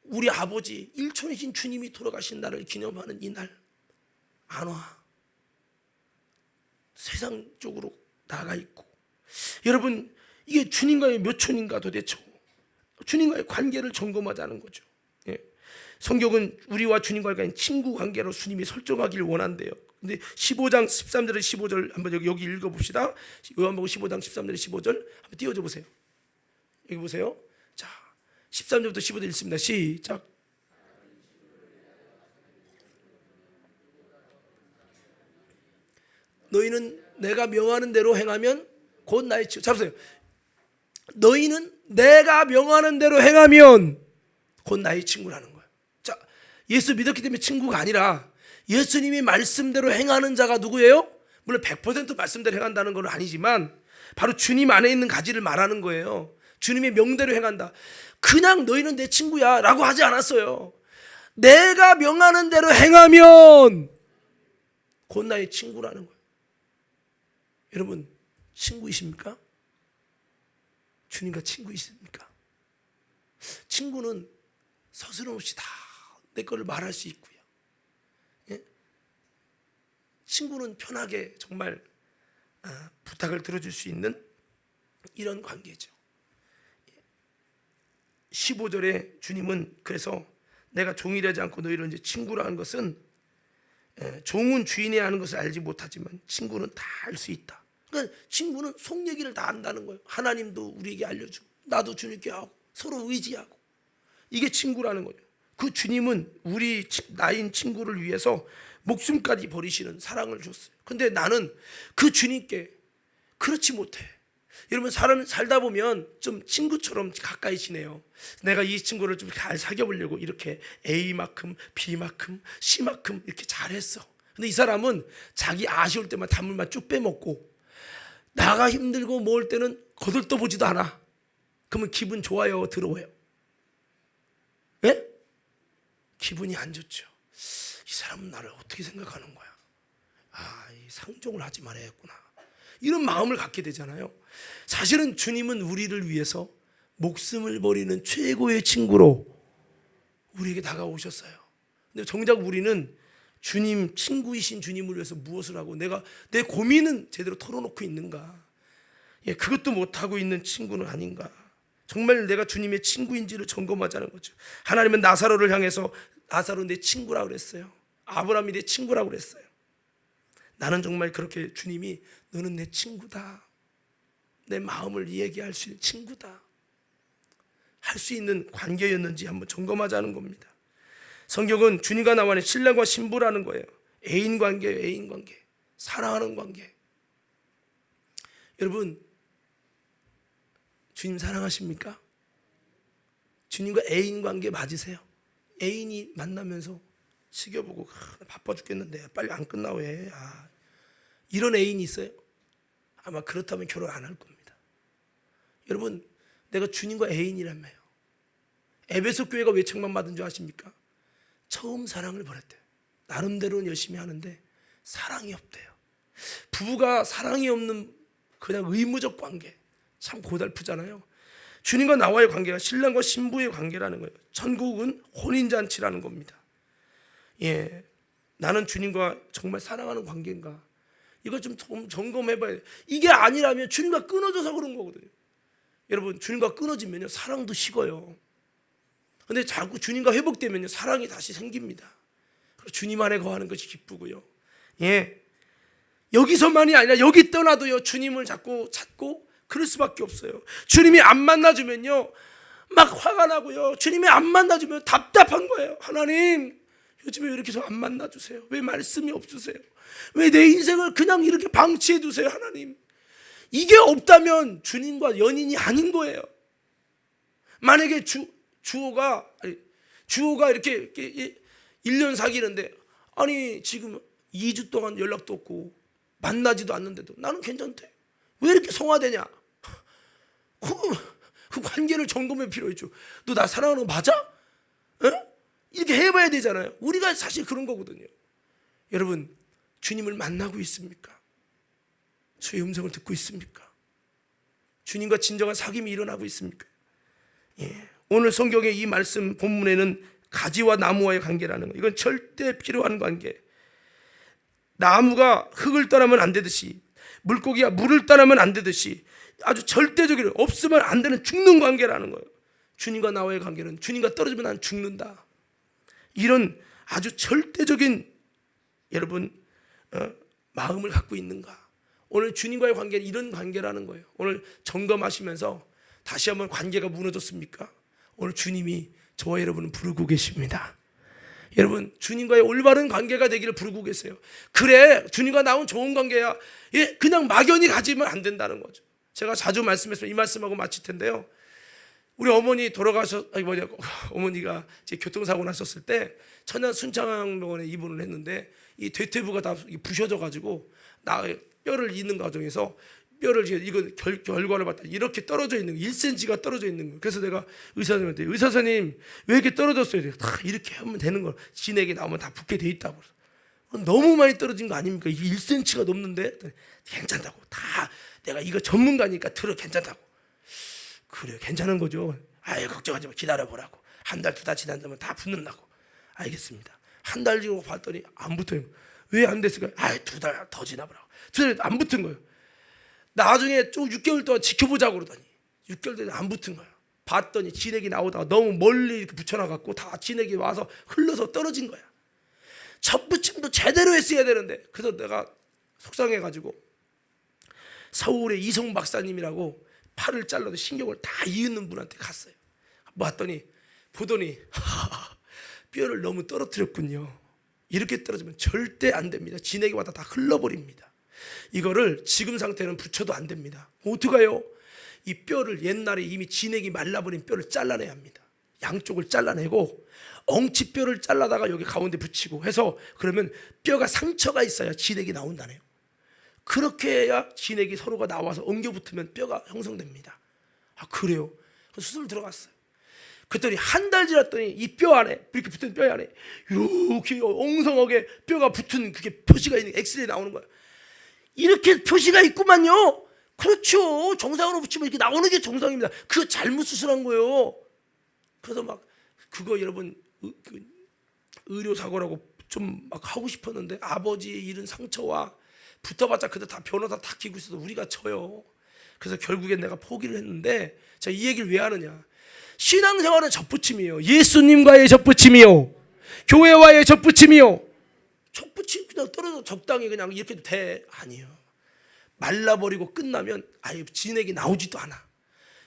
우리 아버지 일촌이신 주님이 돌아가신 날을 기념하는 이 날 안 와. 세상 쪽으로 나가 있고. 여러분, 이게 주님과의 몇 촌인가 도대체? 주님과의 관계를 점검하자는 거죠. 예. 성경은 우리와 주님과의 친구 관계로 주님이 설정하기를 원한대요. 근데 15장 13절에 15절 한번 여기 읽어봅시다. 요한복음 15장 13절에 15절 한번 띄워줘 보세요. 여기 보세요. 자, 13절부터 15절 읽습니다. 시작. 너희는 내가 명하는 대로 행하면 곧 나의 친구. 잡으세요. 너희는 내가 명하는 대로 행하면 곧 나의 친구라는 거예요. 자, 예수 믿었기 때문에 친구가 아니라 예수님이 말씀대로 행하는 자가 누구예요? 물론 100% 말씀대로 행한다는 건 아니지만 바로 주님 안에 있는 가지를 말하는 거예요. 주님의 명대로 행한다. 그냥 너희는 내 친구야 라고 하지 않았어요. 내가 명하는 대로 행하면 곧 나의 친구라는 거예요. 여러분 친구이십니까? 주님과 친구이십니까? 친구는 서스럼 없이 다 내 거를 말할 수 있고요. 예? 친구는 편하게 정말 부탁을 들어줄 수 있는 이런 관계죠. 15절에 주님은 그래서 내가 종이 되지 않고 너희를 이제 친구라 하는 것은 종은 주인이 하는 것을 알지 못하지만 친구는 다 알 수 있다. 그러니까 친구는 속 얘기를 다 안다는 거예요. 하나님도 우리에게 알려주고 나도 주님께 하고 서로 의지하고 이게 친구라는 거예요. 그 주님은 우리 나인 친구를 위해서 목숨까지 버리시는 사랑을 줬어요. 근데 나는 그 주님께 그렇지 못해. 여러분 사람 살다 보면 좀 친구처럼 가까이 지내요. 내가 이 친구를 좀 잘 사귀어보려고 이렇게 A만큼 B만큼 C만큼 이렇게 잘했어. 근데 이 사람은 자기 아쉬울 때만 단물만 쭉 빼먹고 나가 힘들고 모을 때는 거들떠보지도 않아. 그러면 기분 좋아요, 더러워요? 예? 기분이 안 좋죠. 이 사람은 나를 어떻게 생각하는 거야? 이 상종을 하지 말아야겠구나. 이런 마음을 갖게 되잖아요. 사실은 주님은 우리를 위해서 목숨을 버리는 최고의 친구로 우리에게 다가오셨어요. 근데 정작 우리는 주님, 친구이신 주님을 위해서 무엇을 하고 내가 내 고민은 제대로 털어놓고 있는가? 그것도 못하고 있는 친구는 아닌가? 정말 내가 주님의 친구인지를 점검하자는 거죠. 하나님은 나사로를 향해서 나사로 내 친구라고 그랬어요. 아브라함이 내 친구라고 그랬어요. 나는 정말 그렇게 주님이 너는 내 친구다. 내 마음을 이야기할 수 있는 친구다. 할 수 있는 관계였는지 한번 점검하자는 겁니다. 성경은 주님과 나와의 신랑과 신부라는 거예요. 애인 관계예요. 애인 관계. 사랑하는 관계. 여러분 주님 사랑하십니까? 주님과 애인 관계 맞으세요? 애인이 만나면서 시겨보고 바빠 죽겠는데 빨리 안 끝나 왜? 이런 애인이 있어요? 아마 그렇다면 결혼 안 할 겁니다. 여러분 내가 주님과 애인이라며요. 에베소 교회가 왜 책망 받은 줄 아십니까? 처음 사랑을 버렸대요. 나름대로는 열심히 하는데 사랑이 없대요. 부부가 사랑이 없는 그냥 의무적 관계 참 고달프잖아요. 주님과 나와의 관계가 신랑과 신부의 관계라는 거예요. 천국은 혼인잔치라는 겁니다. 나는 주님과 정말 사랑하는 관계인가? 이거 좀 점검해봐야 돼요. 이게 아니라면 주님과 끊어져서 그런 거거든요. 여러분 주님과 끊어지면요 사랑도 식어요. 근데 자꾸 주님과 회복되면요 사랑이 다시 생깁니다. 주님 안에 거하는 것이 기쁘고요. 여기서만이 아니라 여기 떠나도요 주님을 자꾸 찾고 그럴 수밖에 없어요. 주님이 안 만나주면요 막 화가 나고요. 주님이 안 만나주면 답답한 거예요. 하나님 요즘에 왜 이렇게 좀 안 만나주세요? 왜 말씀이 없으세요? 왜 내 인생을 그냥 이렇게 방치해 두세요? 하나님 이게 없다면 주님과 연인이 아닌 거예요. 만약에 주호가 이렇게 1년 사귀는데 지금 2주 동안 연락도 없고 만나지도 않는데도 나는 괜찮대. 왜 이렇게 성화되냐? 그 관계를 점검할 필요 있죠. 너 나 사랑하는 거 맞아? 이렇게 해봐야 되잖아요. 우리가 사실 그런 거거든요. 여러분 주님을 만나고 있습니까? 주의 음성을 듣고 있습니까? 주님과 진정한 사귐이 일어나고 있습니까? 오늘 성경의 이 말씀 본문에는 가지와 나무와의 관계라는 거, 이건 절대 필요한 관계. 나무가 흙을 떠나면 안 되듯이 물고기가 물을 떠나면 안 되듯이 아주 절대적으로 없으면 안 되는 죽는 관계라는 거예요. 주님과 나와의 관계는 주님과 떨어지면 난 죽는다. 이런 아주 절대적인 여러분 마음을 갖고 있는가? 오늘 주님과의 관계는 이런 관계라는 거예요. 오늘 점검하시면서 다시 한번 관계가 무너졌습니까? 오늘 주님이 저와 여러분을 부르고 계십니다. 여러분 주님과의 올바른 관계가 되기를 부르고 계세요. 그래 주님과 나온 좋은 관계야. 그냥 막연히 가지면 안 된다는 거죠. 제가 자주 말씀했으면 이 말씀하고 마칠 텐데요. 우리 어머니 어머니가 제 교통사고 났었을 때 천안 순창병원에 입원을 했는데 이 대퇴부가 다 부셔져 가지고 나 뼈를 잇는 과정에서 뼈를 이거 결과를 봤다 이렇게 떨어져 있는 거 1cm가 떨어져 있는 거. 그래서 내가 의사 선생님한테 의사 선생님 왜 이렇게 떨어졌어요? 다 이렇게 하면 되는 거 진액이 나오면 다 붙게 돼 있다고. 너무 많이 떨어진 거 아닙니까? 이게 1cm가 넘는데 괜찮다고. 다 내가 이거 전문가니까 들어 괜찮다고. 그래요, 괜찮은 거죠. 아예 걱정하지 마, 기다려보라고. 한 달, 두 달 지난다면 다 붙는다고. 알겠습니다. 한 달 지나고 봤더니 안 붙어요. 왜 안 됐을까요? 두 달 더 지나보라고. 두 달 안 붙은 거예요. 나중에 좀 6개월 동안 지켜보자고 그러더니 6개월 동안 안 붙은 거예요. 봤더니 진액이 나오다가 너무 멀리 이렇게 붙여놔갖고 다 진액이 와서 흘러서 떨어진 거야. 접붙임도 제대로 했어야 되는데. 그래서 내가 속상해가지고 서울의 이성 박사님이라고 팔을 잘라도 신경을 다 이으는 분한테 갔어요. 봤더니 보더니 뼈를 너무 떨어뜨렸군요. 이렇게 떨어지면 절대 안 됩니다. 진액이 와서 다 흘러버립니다. 이거를 지금 상태는 붙여도 안 됩니다. 어떡해요? 이 뼈를 옛날에 이미 진액이 말라버린 뼈를 잘라내야 합니다. 양쪽을 잘라내고 엉치뼈를 잘라다가 여기 가운데 붙이고 해서, 그러면 뼈가 상처가 있어야 진액이 나온다네요. 그렇게 해야 진액이 서로가 나와서 엉겨 붙으면 뼈가 형성됩니다. 그래요? 수술 들어갔어요. 그랬더니 한 달 지났더니 이 뼈 안에, 이렇게 붙은 뼈 안에 이렇게 엉성하게 뼈가 붙은 그게 표시가 있는 엑스레이 나오는 거예요. 이렇게 표시가 있구만요. 그렇죠. 정상으로 붙이면 이렇게 나오는 게 정상입니다. 그거 잘못 수술한 거예요. 그래서 막 그거 여러분 의료사고라고 좀 막 하고 싶었는데, 아버지의 잃은 상처와 붙어봤자 그때 다 변호사 다 키고 있어서 우리가 져요. 그래서 결국엔 내가 포기를 했는데, 제가 이 얘기를 왜 하느냐, 신앙생활은 접붙임이에요. 예수님과의 접붙임이요, 교회와의 접붙임이요. 접붙임 그냥 떨어져 적당히 그냥 이렇게 해도 돼? 아니에요. 말라버리고 끝나면 아예 진액이 나오지도 않아.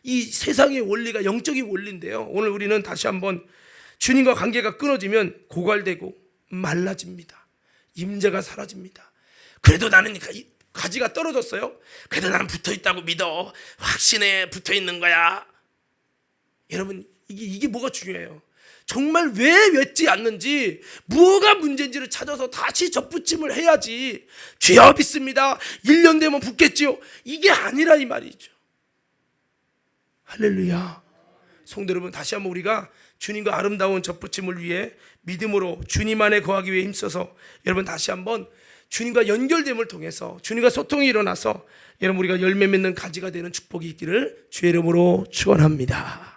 이 세상의 원리가 영적인 원리인데요. 오늘 우리는 다시 한번 주님과 관계가 끊어지면 고갈되고 말라집니다. 임재가 사라집니다. 그래도 나는 가지가 떨어졌어요. 그래도 나는 붙어있다고 믿어. 확신에 붙어있는 거야. 여러분, 이게 뭐가 중요해요? 정말 왜 맺지 않는지, 뭐가 문제인지를 찾아서 다시 접붙임을 해야지. 주여 믿습니다, 1년 되면 붙겠지요, 이게 아니라 이 말이죠. 할렐루야. 성도 여러분, 다시 한번 우리가 주님과 아름다운 접붙임을 위해 믿음으로 주님 안에 거하기 위해 힘써서, 여러분 다시 한번 주님과 연결됨을 통해서 주님과 소통이 일어나서 여러분 우리가 열매 맺는 가지가 되는 축복이 있기를 주의 이름으로 축원합니다.